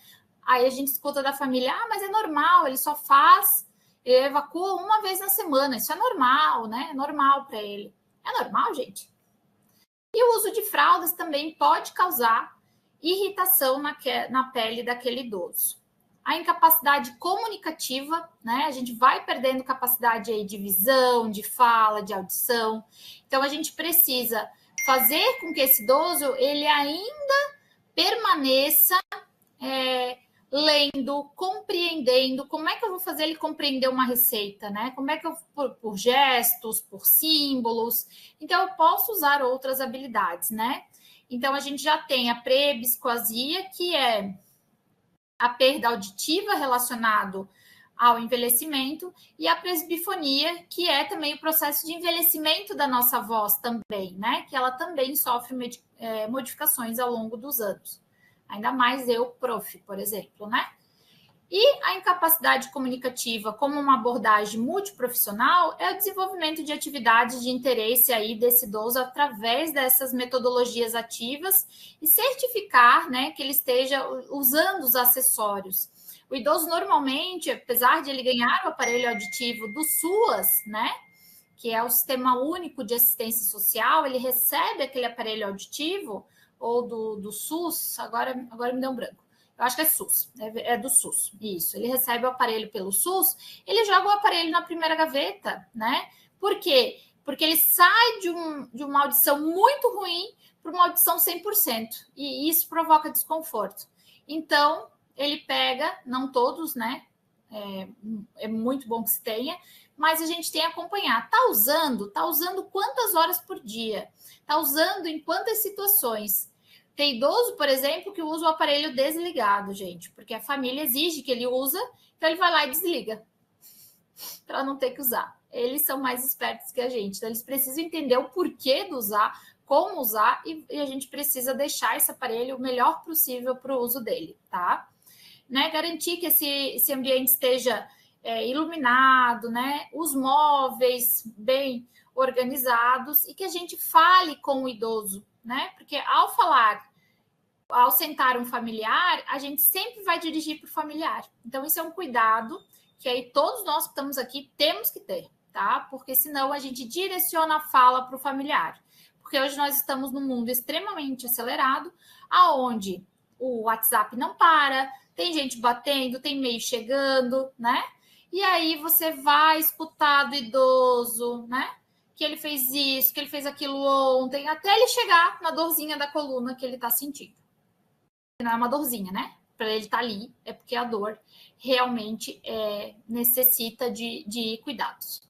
Aí a gente escuta da família, mas é normal, ele só faz, ele evacua uma vez na semana, isso é normal, né? É normal para ele. É normal, gente? E o uso de fraldas também pode causar irritação na pele daquele idoso. A incapacidade comunicativa, né? A gente vai perdendo capacidade aí de visão, de fala, de audição. Então, a gente precisa fazer com que esse idoso, ele ainda permaneça lendo, compreendendo. Como é que eu vou fazer ele compreender uma receita, né? Como é que eu, por gestos, por símbolos. Então, eu posso usar outras habilidades, né? Então, a gente já tem a prebiscoasia, que é a perda auditiva relacionado ao envelhecimento, e a presbifonia, que é também o processo de envelhecimento da nossa voz também, né? Que ela também sofre modificações ao longo dos anos. Ainda mais eu, prof, por exemplo, né? E a incapacidade comunicativa como uma abordagem multiprofissional é o desenvolvimento de atividades de interesse aí desse idoso através dessas metodologias ativas e certificar, né, que ele esteja usando os acessórios. O idoso normalmente, apesar de ele ganhar o aparelho auditivo do SUAS, né, que é o Sistema Único de Assistência Social, ele recebe aquele aparelho auditivo, ou do SUS, agora me deu um branco. Eu acho que é SUS, é do SUS, isso. Ele recebe o aparelho pelo SUS, ele joga o aparelho na primeira gaveta, né? Por quê? Porque ele sai de uma audição muito ruim para uma audição 100%, e isso provoca desconforto. Então, ele pega, não todos, né? É muito bom que se tenha, mas a gente tem que acompanhar. Tá usando quantas horas por dia? Tá usando em quantas situações? Tem idoso, por exemplo, que usa o aparelho desligado, gente, porque a família exige que ele usa, então ele vai lá e desliga, para não ter que usar. Eles são mais espertos que a gente, então eles precisam entender o porquê de usar, como usar, e a gente precisa deixar esse aparelho o melhor possível para o uso dele, tá? Né? Garantir que esse ambiente esteja iluminado, né? Os móveis bem organizados e que a gente fale com o idoso, né? Porque ao sentar um familiar, a gente sempre vai dirigir para o familiar. Então, isso é um cuidado que aí todos nós que estamos aqui temos que ter, tá? Porque senão a gente direciona a fala para o familiar. Porque hoje nós estamos num mundo extremamente acelerado, aonde o WhatsApp não para, tem gente batendo, tem e-mail chegando, né? E aí você vai escutar do idoso, né? Que ele fez isso, que ele fez aquilo ontem, até ele chegar na dorzinha da coluna que ele está sentindo. Não é uma dorzinha, né? Para ele estar ali, é porque a dor realmente necessita de cuidados.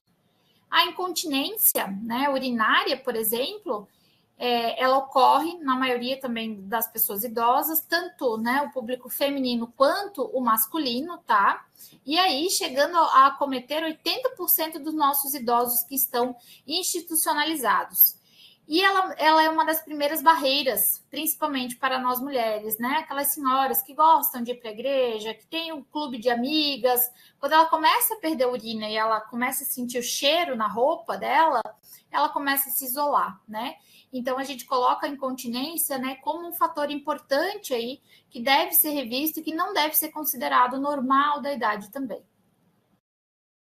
A incontinência, né, urinária, por exemplo, ela ocorre na maioria também das pessoas idosas, tanto, né, o público feminino quanto o masculino, tá? E aí, chegando a acometer 80% dos nossos idosos que estão institucionalizados. E ela é uma das primeiras barreiras, principalmente para nós mulheres, né? Aquelas senhoras que gostam de ir para a igreja, que tem um clube de amigas. Quando ela começa a perder a urina e ela começa a sentir o cheiro na roupa dela, ela começa a se isolar, né? Então, a gente coloca a incontinência, né, como um fator importante aí, que deve ser revisto e que não deve ser considerado normal da idade também.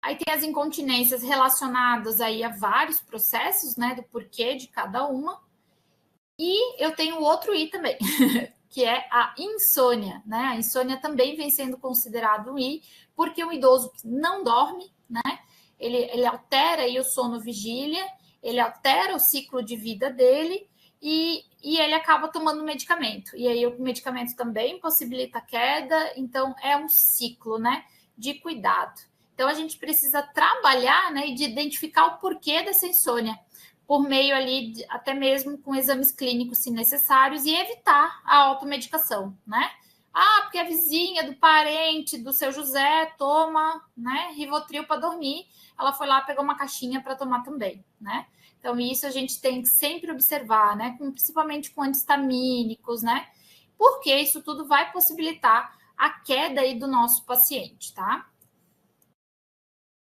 Aí tem as incontinências relacionadas aí a vários processos, né, do porquê de cada uma. E eu tenho outro I também, que é a insônia, né? A insônia também vem sendo considerado um I, porque o idoso que não dorme, né, ele altera aí o sono-vigília, ele altera o ciclo de vida dele e ele acaba tomando medicamento. E aí o medicamento também possibilita a queda, então é um ciclo, né, de cuidado. Então a gente precisa trabalhar, né, e de identificar o porquê dessa insônia, por meio ali, até mesmo com exames clínicos, se necessários, e evitar a automedicação, né? Ah, porque a vizinha do parente do seu José toma, né, Rivotril para dormir, ela foi lá, pegou uma caixinha para tomar também, né? Então, isso a gente tem que sempre observar, né? Principalmente com antihistamínicos, né? Porque isso tudo vai possibilitar a queda aí do nosso paciente, tá?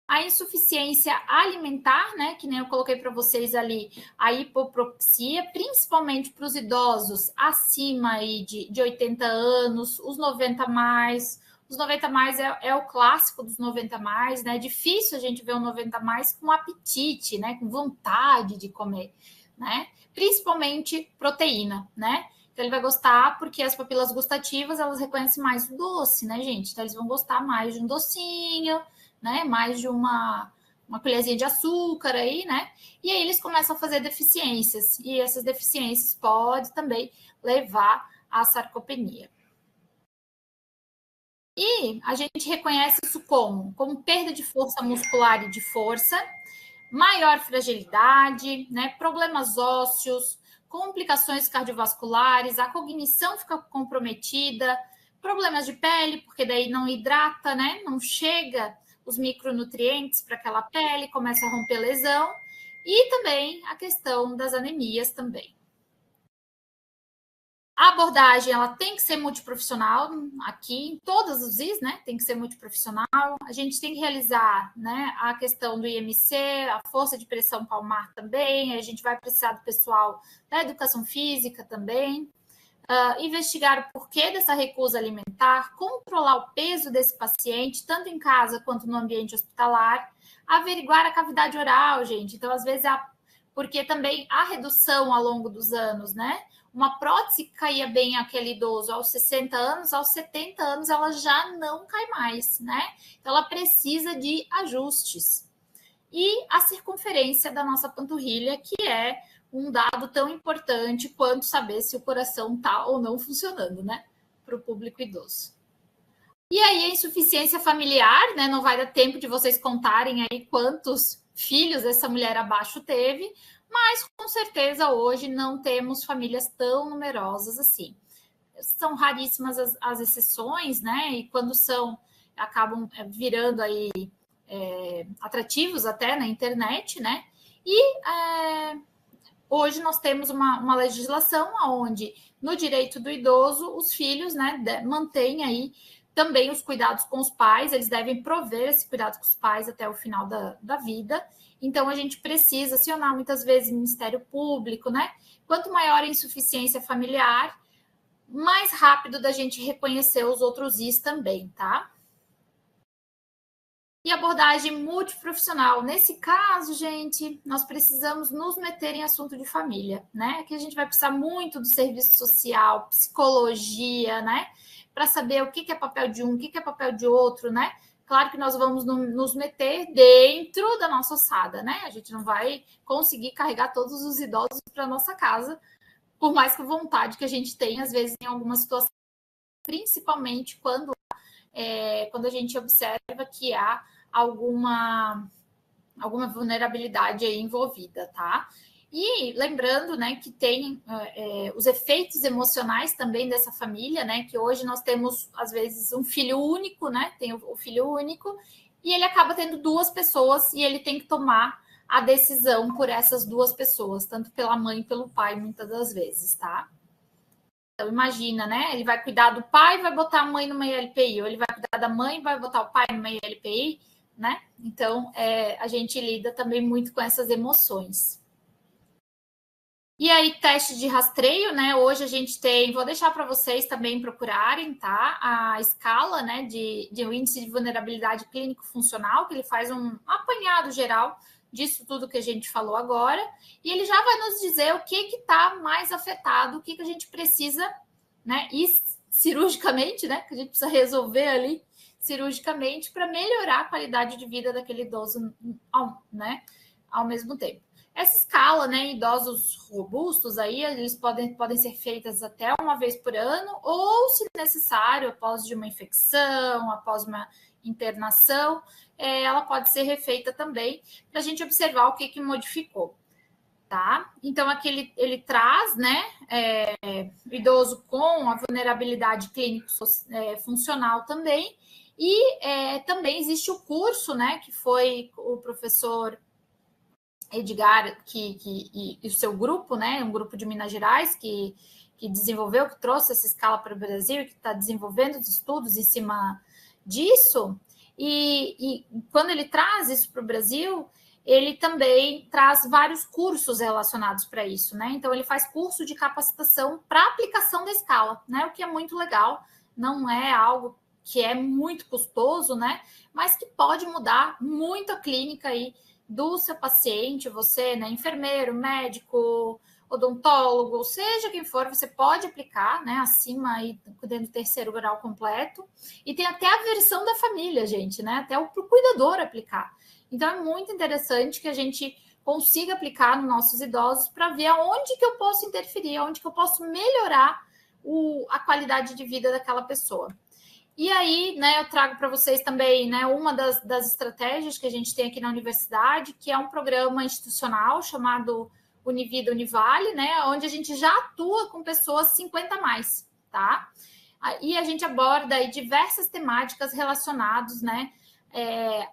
A insuficiência alimentar, né? Que nem eu coloquei para vocês ali, a hipoproxia, principalmente para os idosos acima aí de 80 anos, os 90 mais. Os 90 mais é o clássico dos 90 mais, né? É difícil a gente ver um 90 mais com apetite, né? Com vontade de comer, né? Principalmente proteína, né? Então ele vai gostar porque as papilas gustativas, elas reconhecem mais o doce, né, gente? Então eles vão gostar mais de um docinho, né? Mais de uma colherzinha de açúcar aí, né? E aí eles começam a fazer deficiências. E essas deficiências podem também levar à sarcopenia. E a gente reconhece isso como perda de força muscular e de força, maior fragilidade, né, problemas ósseos, complicações cardiovasculares, a cognição fica comprometida, problemas de pele, porque daí não hidrata, né, não chega os micronutrientes para aquela pele, começa a romper lesão, e também a questão das anemias também. A abordagem, ela tem que ser multiprofissional, aqui em todos os IS, né, tem que ser multiprofissional. A gente tem que realizar, né, a questão do IMC, a força de pressão palmar também, a gente vai precisar do pessoal da educação física também. Investigar o porquê dessa recusa alimentar, controlar o peso desse paciente, tanto em casa quanto no ambiente hospitalar, averiguar a cavidade oral, gente. Então, às vezes, porque também a redução ao longo dos anos, né? Uma prótese que caía bem aquele idoso aos 60 anos, aos 70 anos ela já não cai mais, né? Então ela precisa de ajustes. E a circunferência da nossa panturrilha, que é um dado tão importante quanto saber se o coração está ou não funcionando, né? Para o público idoso. E aí a insuficiência familiar, né? Não vai dar tempo de vocês contarem aí quantos filhos essa mulher abaixo teve, mas com certeza hoje não temos famílias tão numerosas assim. São raríssimas as exceções, né? E quando são, acabam virando aí atrativos até na internet, né? E hoje nós temos uma legislação onde, no direito do idoso, os filhos, né, mantêm aí também os cuidados com os pais, eles devem prover esse cuidado com os pais até o final da vida. Então, a gente precisa acionar muitas vezes o Ministério Público, né? Quanto maior a insuficiência familiar, mais rápido da gente reconhecer os outros IS também, tá? E abordagem multiprofissional. Nesse caso, gente, nós precisamos nos meter em assunto de família, né? Que a gente vai precisar muito do serviço social, psicologia, né? Para saber o que é papel de um, o que é papel de outro, né? Claro que nós vamos nos meter dentro da nossa ossada, né? A gente não vai conseguir carregar todos os idosos para nossa casa, por mais que a vontade que a gente tem, às vezes, em algumas situações, principalmente quando a gente observa que há alguma vulnerabilidade aí envolvida, tá? E lembrando, né, que tem os efeitos emocionais também dessa família, né, que hoje nós temos, às vezes, um filho único, né, tem o filho único, e ele acaba tendo duas pessoas e ele tem que tomar a decisão por essas duas pessoas, tanto pela mãe e pelo pai, muitas das vezes, tá? Então, imagina, né, ele vai cuidar do pai e vai botar a mãe numa ILPI, ou ele vai cuidar da mãe e vai botar o pai numa ILPI, né? Então, a gente lida também muito com essas emoções. E aí, teste de rastreio, né? Hoje a gente tem, vou deixar para vocês também procurarem, tá? A escala, né, de índice de vulnerabilidade clínico-funcional, que ele faz um apanhado geral disso tudo que a gente falou agora, e ele já vai nos dizer o que está mais afetado, o que a gente precisa, né? E cirurgicamente, né? Que a gente precisa resolver ali cirurgicamente para melhorar a qualidade de vida daquele idoso, né, ao mesmo tempo. Essa escala, né, em idosos robustos aí, eles podem ser feitas até uma vez por ano, ou, se necessário, após de uma infecção, após uma internação, ela pode ser refeita também, para a gente observar o que modificou. Tá? Então, aqui ele traz, né, o idoso com a vulnerabilidade clínico-funcional também, e também existe o curso, né, que foi o professor Edgar e o seu grupo, né, um grupo de Minas Gerais que desenvolveu, que trouxe essa escala para o Brasil e que está desenvolvendo os estudos em cima disso, e quando ele traz isso para o Brasil, ele também traz vários cursos relacionados para isso, né? Então, ele faz curso de capacitação para aplicação da escala, né? O que é muito legal, não é algo que é muito custoso, né? Mas que pode mudar muito a clínica aí do seu paciente, você, né? Enfermeiro, médico, odontólogo, seja quem for, você pode aplicar, né? Acima aí, dentro do 3º grau completo. E tem até a versão da família, gente, né? Até pro cuidador aplicar. Então, é muito interessante que a gente consiga aplicar nos nossos idosos para ver aonde que eu posso interferir, aonde que eu posso melhorar a qualidade de vida daquela pessoa. E aí, né, eu trago para vocês também, né, uma das estratégias que a gente tem aqui na universidade, que é um programa institucional chamado Univida Univale, né, onde a gente já atua com pessoas 50 mais, tá? E a gente aborda aí diversas temáticas relacionadas, né,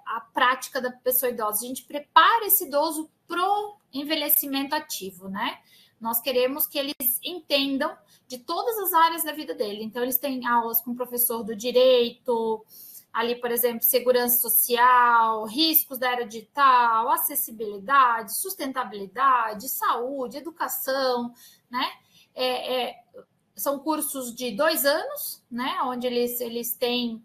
a prática da pessoa idosa. A gente prepara esse idoso pro envelhecimento ativo, né? Nós queremos que eles entendam de todas as áreas da vida dele. Então, eles têm aulas com o professor do direito, ali, por exemplo, segurança social, riscos da era digital, acessibilidade, sustentabilidade, saúde, educação, né? São cursos de 2 anos, né? Onde eles têm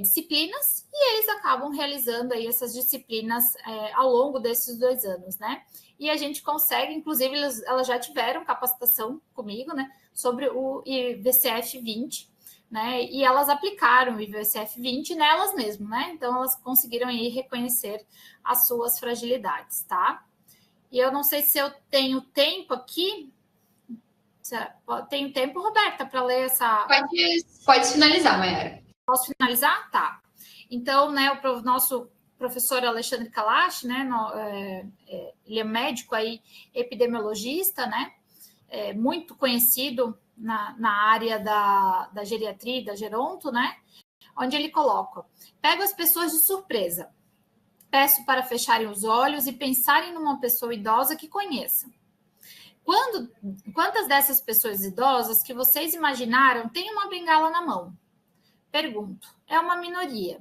disciplinas, e eles acabam realizando aí essas disciplinas ao longo desses 2 anos, né? E a gente consegue, inclusive, elas já tiveram capacitação comigo, né? Sobre o IVCF 20, né? E elas aplicaram o IVCF 20 nelas mesmas, né? Então, elas conseguiram aí reconhecer as suas fragilidades, tá? E eu não sei se eu tenho tempo aqui. Tenho tempo, Roberta, para ler essa... Pode finalizar, Mayara. Posso finalizar? Tá. Então, né, o nosso professor Alexandre Kalash, né, ele é médico aí, epidemiologista, né, muito conhecido na área da geriatria e da geronto, né, onde ele coloca: pego as pessoas de surpresa, peço para fecharem os olhos e pensarem numa pessoa idosa que conheçam. Quantas dessas pessoas idosas que vocês imaginaram têm uma bengala na mão? Pergunto, é uma minoria.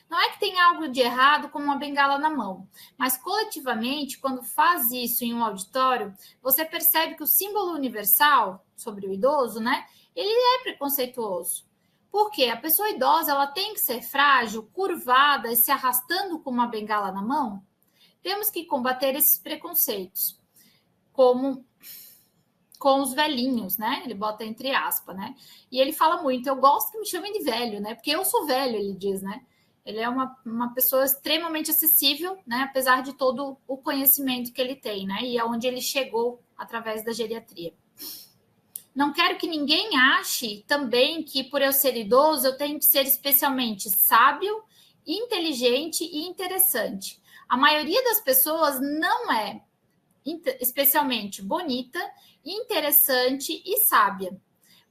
Não é que tem algo de errado com uma bengala na mão, mas coletivamente, quando faz isso em um auditório, você percebe que o símbolo universal sobre o idoso, né, ele é preconceituoso. Por quê? A pessoa idosa, ela tem que ser frágil, curvada e se arrastando com uma bengala na mão? Temos que combater esses preconceitos, como com os velhinhos, né? Ele bota entre aspas, né? E ele fala muito: eu gosto que me chamem de velho, né? Porque eu sou velho, ele diz, né? Ele é uma pessoa extremamente acessível, né? Apesar de todo o conhecimento que ele tem, né? E aonde ele chegou através da geriatria. Não quero que ninguém ache também que, por eu ser idoso, eu tenho que ser especialmente sábio, inteligente e interessante. A maioria das pessoas não é especialmente bonita, interessante e sábia.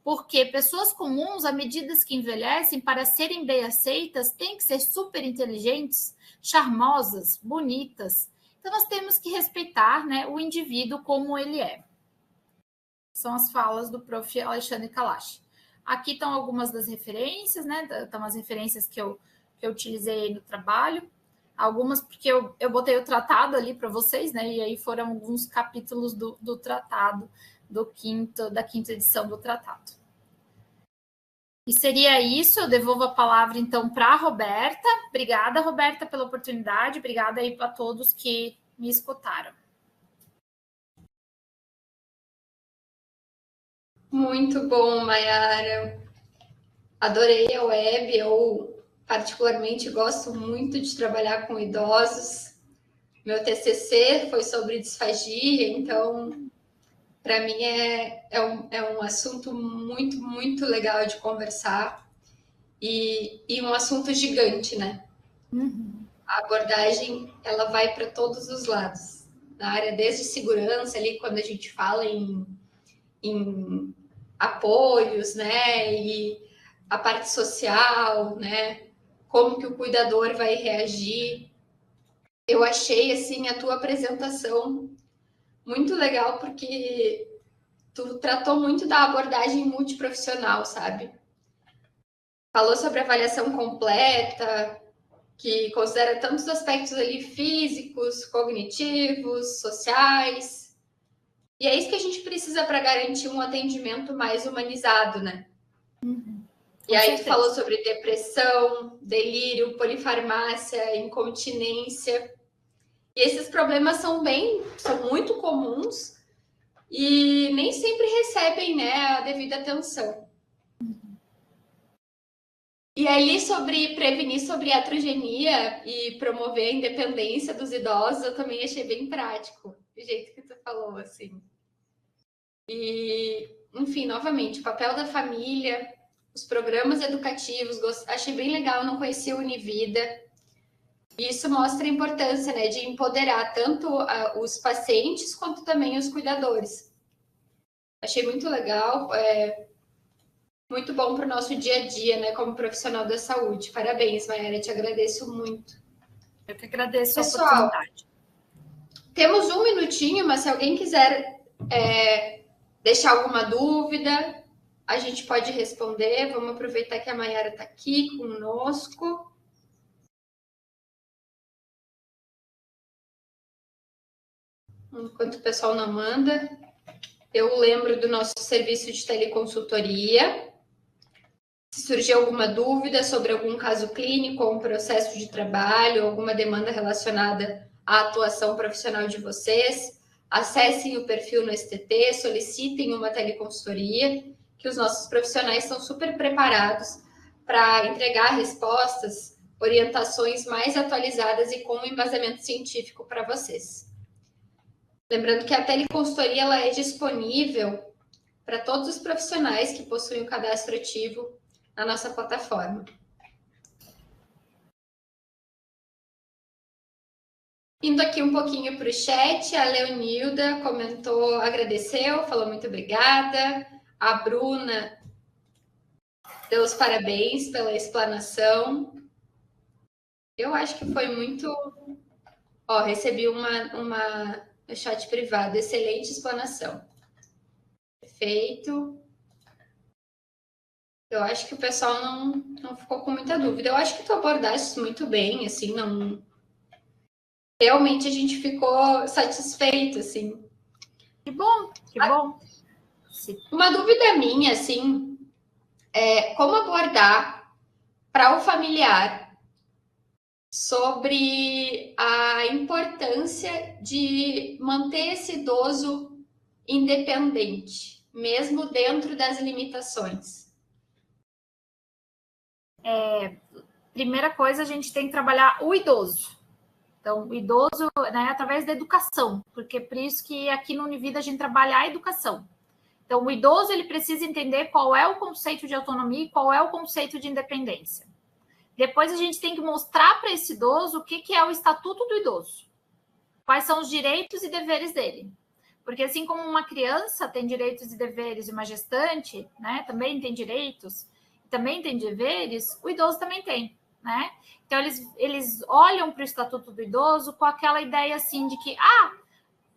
Porque pessoas comuns, à medida que envelhecem, para serem bem aceitas, têm que ser super inteligentes, charmosas, bonitas. Então, nós temos que respeitar, né, o indivíduo como ele é. São as falas do prof. Alexandre Kalash. Aqui estão algumas das referências, né? Estão as referências que eu utilizei no trabalho. Algumas porque eu botei o tratado ali para vocês, né? E aí foram alguns capítulos do tratado, da quinta edição do tratado. E seria isso, eu devolvo a palavra então para a Roberta. Obrigada, Roberta, pela oportunidade. Obrigada aí para todos que me escutaram. Muito bom, Mayara. Adorei a web. Eu particularmente gosto muito de trabalhar com idosos. Meu TCC foi sobre disfagia, então, para mim, é um assunto muito, muito legal de conversar e um assunto gigante, né? A abordagem, ela vai para todos os lados. Na área desde segurança, ali, quando a gente fala em apoios, né? E a parte social, né? Como que o cuidador vai reagir. Eu achei, assim, a tua apresentação muito legal, porque tu tratou muito da abordagem multiprofissional, sabe? Falou sobre avaliação completa, que considera tantos aspectos ali físicos, cognitivos, sociais. E é isso que a gente precisa para garantir um atendimento mais humanizado, né? E aí tu falou sobre depressão, delírio, polifarmácia, incontinência. E esses problemas são muito comuns e nem sempre recebem, né, a devida atenção. E ali sobre prevenir sobre iatrogenia e promover a independência dos idosos, eu também achei bem prático, do jeito que tu falou, assim. E, enfim, novamente, o papel da família, os programas educativos, achei bem legal, não conhecia o Univida. E isso mostra a importância, né, de empoderar tanto os pacientes quanto também os cuidadores. Achei muito legal, muito bom para o nosso dia a dia, né, como profissional da saúde. Parabéns, Mayara, te agradeço muito. Eu que agradeço Pessoal, a oportunidade. Temos um minutinho, mas se alguém quiser deixar alguma dúvida, a gente pode responder. Vamos aproveitar que a Mayara está aqui conosco. Enquanto o pessoal não manda, eu lembro do nosso serviço de teleconsultoria. Se surgir alguma dúvida sobre algum caso clínico ou um processo de trabalho, alguma demanda relacionada à atuação profissional de vocês, acessem o perfil no STT, solicitem uma teleconsultoria, que os nossos profissionais estão super preparados para entregar respostas, orientações mais atualizadas e com um embasamento científico para vocês. Lembrando que a teleconsultoria ela é disponível para todos os profissionais que possuem o cadastro ativo na nossa plataforma. Indo aqui um pouquinho para o chat, a Leonilda comentou, agradeceu, falou muito obrigada. A Bruna deu os parabéns pela explanação. Eu acho que foi muito... Ó, recebi uma no chat privado, excelente explanação. Perfeito. Eu acho que o pessoal não ficou com muita dúvida. Eu acho que tu abordaste muito bem, assim, não... Realmente a gente ficou satisfeito, assim. Que bom, que bom. Uma dúvida minha, assim, é como abordar para o familiar sobre a importância de manter esse idoso independente, mesmo dentro das limitações. Primeira coisa, a gente tem que trabalhar o idoso. Então, o idoso, né, através da educação, porque por isso que aqui no Univida a gente trabalha a educação. Então, o idoso, ele precisa entender qual é o conceito de autonomia e qual é o conceito de independência. Depois, a gente tem que mostrar para esse idoso o que é o Estatuto do Idoso. Quais são os direitos e deveres dele. Porque assim como uma criança tem direitos e deveres e uma gestante, né, também tem direitos, também tem deveres, o idoso também tem, né? Então, eles olham para o Estatuto do Idoso com aquela ideia assim de que,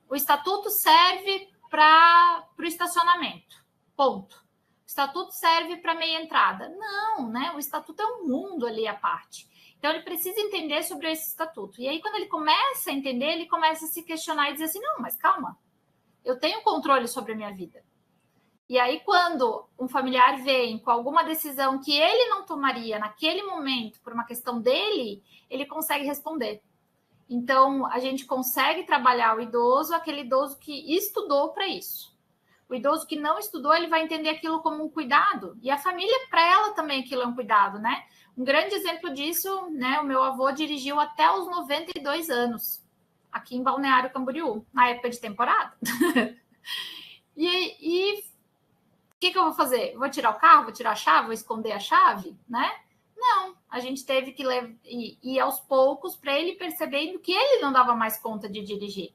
o Estatuto serve para o estacionamento, ponto. O Estatuto serve para meia entrada. Não, né? O Estatuto é um mundo ali à parte. Então, ele precisa entender sobre esse Estatuto. E aí, quando ele começa a entender, ele começa a se questionar e dizer assim, não, mas calma, eu tenho controle sobre a minha vida. E aí, quando um familiar vem com alguma decisão que ele não tomaria naquele momento, por uma questão dele, ele consegue responder. Então, a gente consegue trabalhar o idoso, aquele idoso que estudou para isso. O idoso que não estudou, ele vai entender aquilo como um cuidado. E a família, para ela também, aquilo é um cuidado, né? Um grande exemplo disso, né? O meu avô dirigiu até os 92 anos, aqui em Balneário Camboriú, na época de temporada. E o que eu vou fazer? Vou tirar o carro? Vou tirar a chave? Vou esconder a chave? Né? Não, a gente teve que ir aos poucos para ele percebendo que ele não dava mais conta de dirigir.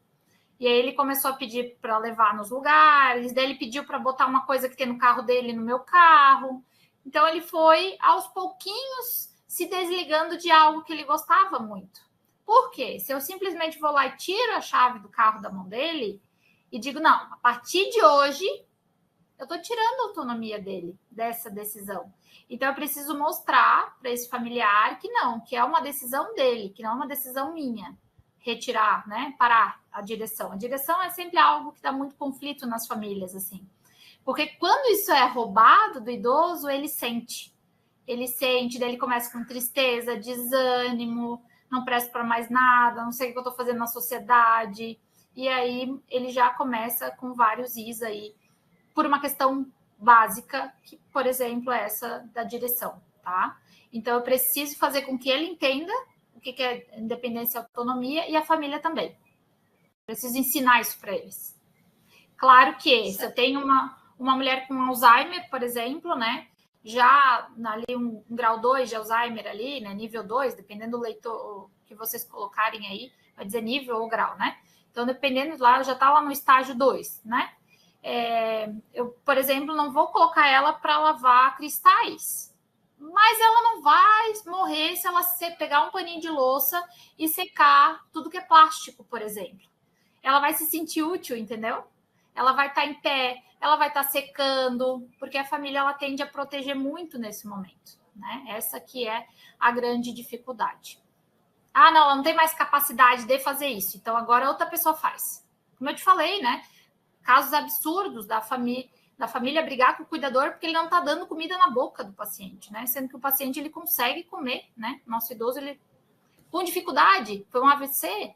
E aí ele começou a pedir para levar nos lugares, daí ele pediu para botar uma coisa que tem no carro dele no meu carro. Então ele foi aos pouquinhos se desligando de algo que ele gostava muito. Por quê? Se eu simplesmente vou lá e tiro a chave do carro da mão dele e digo, não, a partir de hoje eu estou tirando a autonomia dele dessa decisão. Então eu preciso mostrar para esse familiar que não, que é uma decisão dele, que não é uma decisão minha. Retirar, né? Parar a direção. A direção é sempre algo que dá muito conflito nas famílias, assim. Porque quando isso é roubado do idoso, ele sente. Ele sente, daí ele começa com tristeza, desânimo, não presta para mais nada, não sei o que eu estou fazendo na sociedade. E aí ele já começa com vários is aí, por uma questão básica, que, por exemplo, é essa da direção, tá? Então eu preciso fazer com que ele entenda o que é independência e autonomia, e a família também. Preciso ensinar isso para eles. Claro que se eu tenho uma mulher com Alzheimer, por exemplo, né, já ali um grau 2 de Alzheimer ali, né, nível 2, dependendo do leitor que vocês colocarem aí, vai dizer nível ou grau, né? Então, dependendo lá, já está lá no estágio 2, né? Eu, por exemplo, não vou colocar ela para lavar cristais, mas ela não vai morrer se ela pegar um paninho de louça e secar tudo que é plástico, por exemplo. Ela vai se sentir útil, entendeu? Ela vai estar em pé, ela vai estar secando, porque a família ela tende a proteger muito nesse momento, né? Essa que é a grande dificuldade. Ah, não, ela não tem mais capacidade de fazer isso, então agora outra pessoa faz. Como eu te falei, né? Casos absurdos da família brigar com o cuidador porque ele não está dando comida na boca do paciente, né? Sendo que o paciente ele consegue comer, né? Nosso idoso, ele com dificuldade, foi um AVC,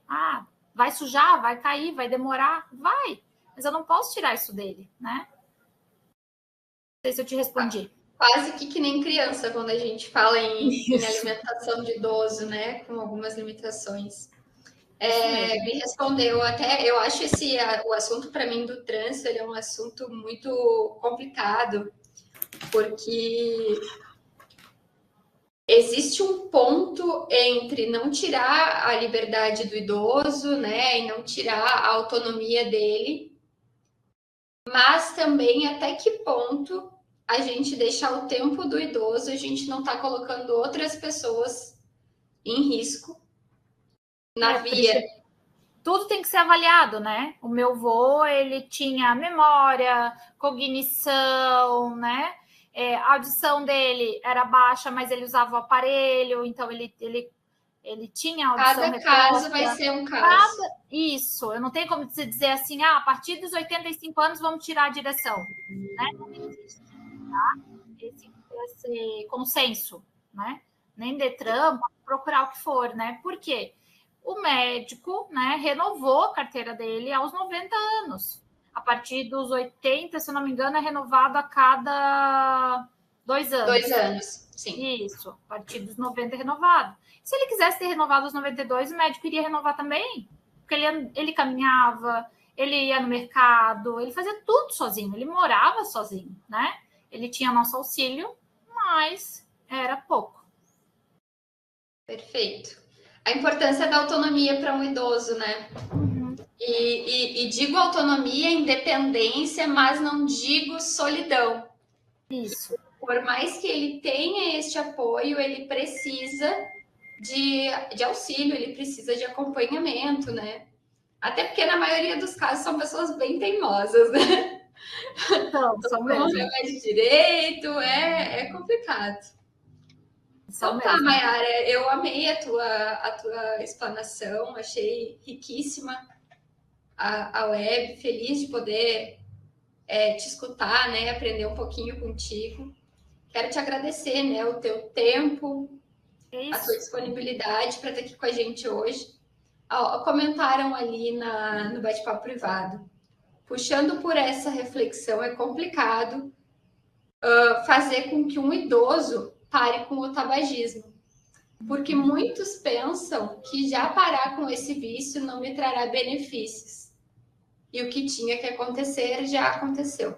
vai sujar, vai cair, vai demorar, vai. Mas eu não posso tirar isso dele, né? Não sei se eu te respondi. Quase que nem criança, quando a gente fala em alimentação de idoso, né? Com algumas limitações. Me respondeu até, eu acho o assunto para mim do trânsito, ele é um assunto muito complicado, porque existe um ponto entre não tirar a liberdade do idoso, né, e não tirar a autonomia dele, mas também até que ponto a gente deixar o tempo do idoso, a gente não está colocando outras pessoas em risco na via. Tudo tem que ser avaliado, né? O meu avô, ele tinha memória, cognição, né? A audição dele era baixa, mas ele usava o aparelho, então ele tinha audição Cada reposta. caso vai ser um caso. Isso, eu não tenho como dizer assim, a partir dos 85 anos vamos tirar a direção, né? Não existe, tá? Esse consenso, né? Nem Detran, procurar o que for, né? Por quê? O médico, né, renovou a carteira dele aos 90 anos. A partir dos 80, se não me engano, é renovado a cada 2 anos. 2 anos, sim. Isso, a partir dos 90 é renovado. Se ele quisesse ter renovado aos 92, o médico iria renovar também. Porque ele caminhava, ele ia no mercado, ele fazia tudo sozinho, ele morava sozinho, né? Ele tinha nosso auxílio, mas era pouco. Perfeito. A importância da autonomia para um idoso, né? Uhum. E digo autonomia, independência, mas não digo solidão. Isso. Por mais que ele tenha este apoio, ele precisa de auxílio, ele precisa de acompanhamento, né? Até porque na maioria dos casos são pessoas bem teimosas, né? Então, não remédio direito, é complicado. Então tá, Mayara, eu amei a tua explanação, achei riquíssima a web, feliz de poder te escutar, né, aprender um pouquinho contigo. Quero te agradecer, né, o teu tempo, a tua disponibilidade para estar aqui com a gente hoje. Comentaram ali no bate-papo privado. puxando por essa reflexão, é complicado fazer com que um idoso pare com o tabagismo. Porque muitos pensam que já parar com esse vício não me trará benefícios. E o que tinha que acontecer já aconteceu.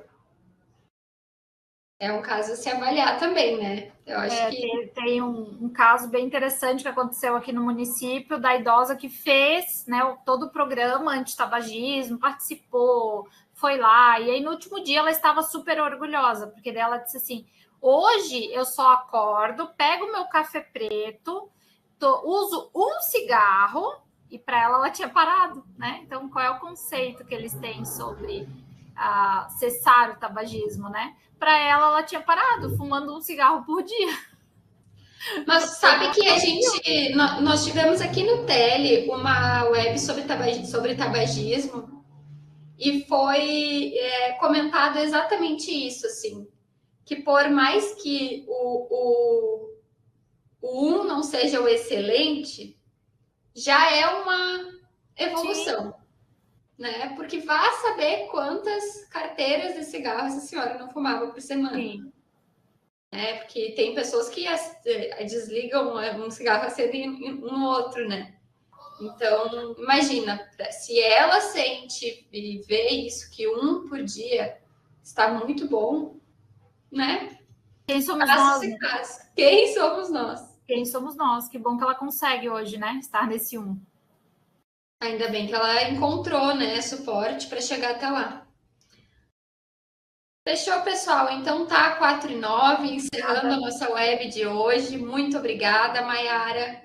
É um caso a se avaliar também, né? Eu acho que tem um caso bem interessante que aconteceu aqui no município da idosa que fez, né, todo o programa anti-tabagismo, participou, foi lá, e aí no último dia ela estava super orgulhosa, porque dela disse assim: hoje eu só acordo, pego meu café preto, uso um cigarro, e para ela tinha parado, né? Então, qual é o conceito que eles têm sobre cessar o tabagismo, né? Para ela tinha parado, fumando um cigarro por dia. Mas sabe que nós tivemos aqui no Tele uma web sobre tabagismo e foi comentado exatamente isso, assim, que por mais que o não seja o excelente, já é uma evolução. Sim. Né? Porque vá saber quantas carteiras de cigarros a senhora não fumava por semana. Sim. Porque tem pessoas que desligam um cigarro aceso e um outro, né? Então, imagina, se ela sente e vê isso, que um por dia está muito bom, né? Quem somos nós? Né? Quem somos nós? Quem somos nós? Que bom que ela consegue hoje, né? Estar nesse um. Ainda bem que ela encontrou, né, suporte para chegar até lá. Fechou, pessoal? Então tá, 4:09, encerrando a nossa web de hoje. Muito obrigada, Maiara.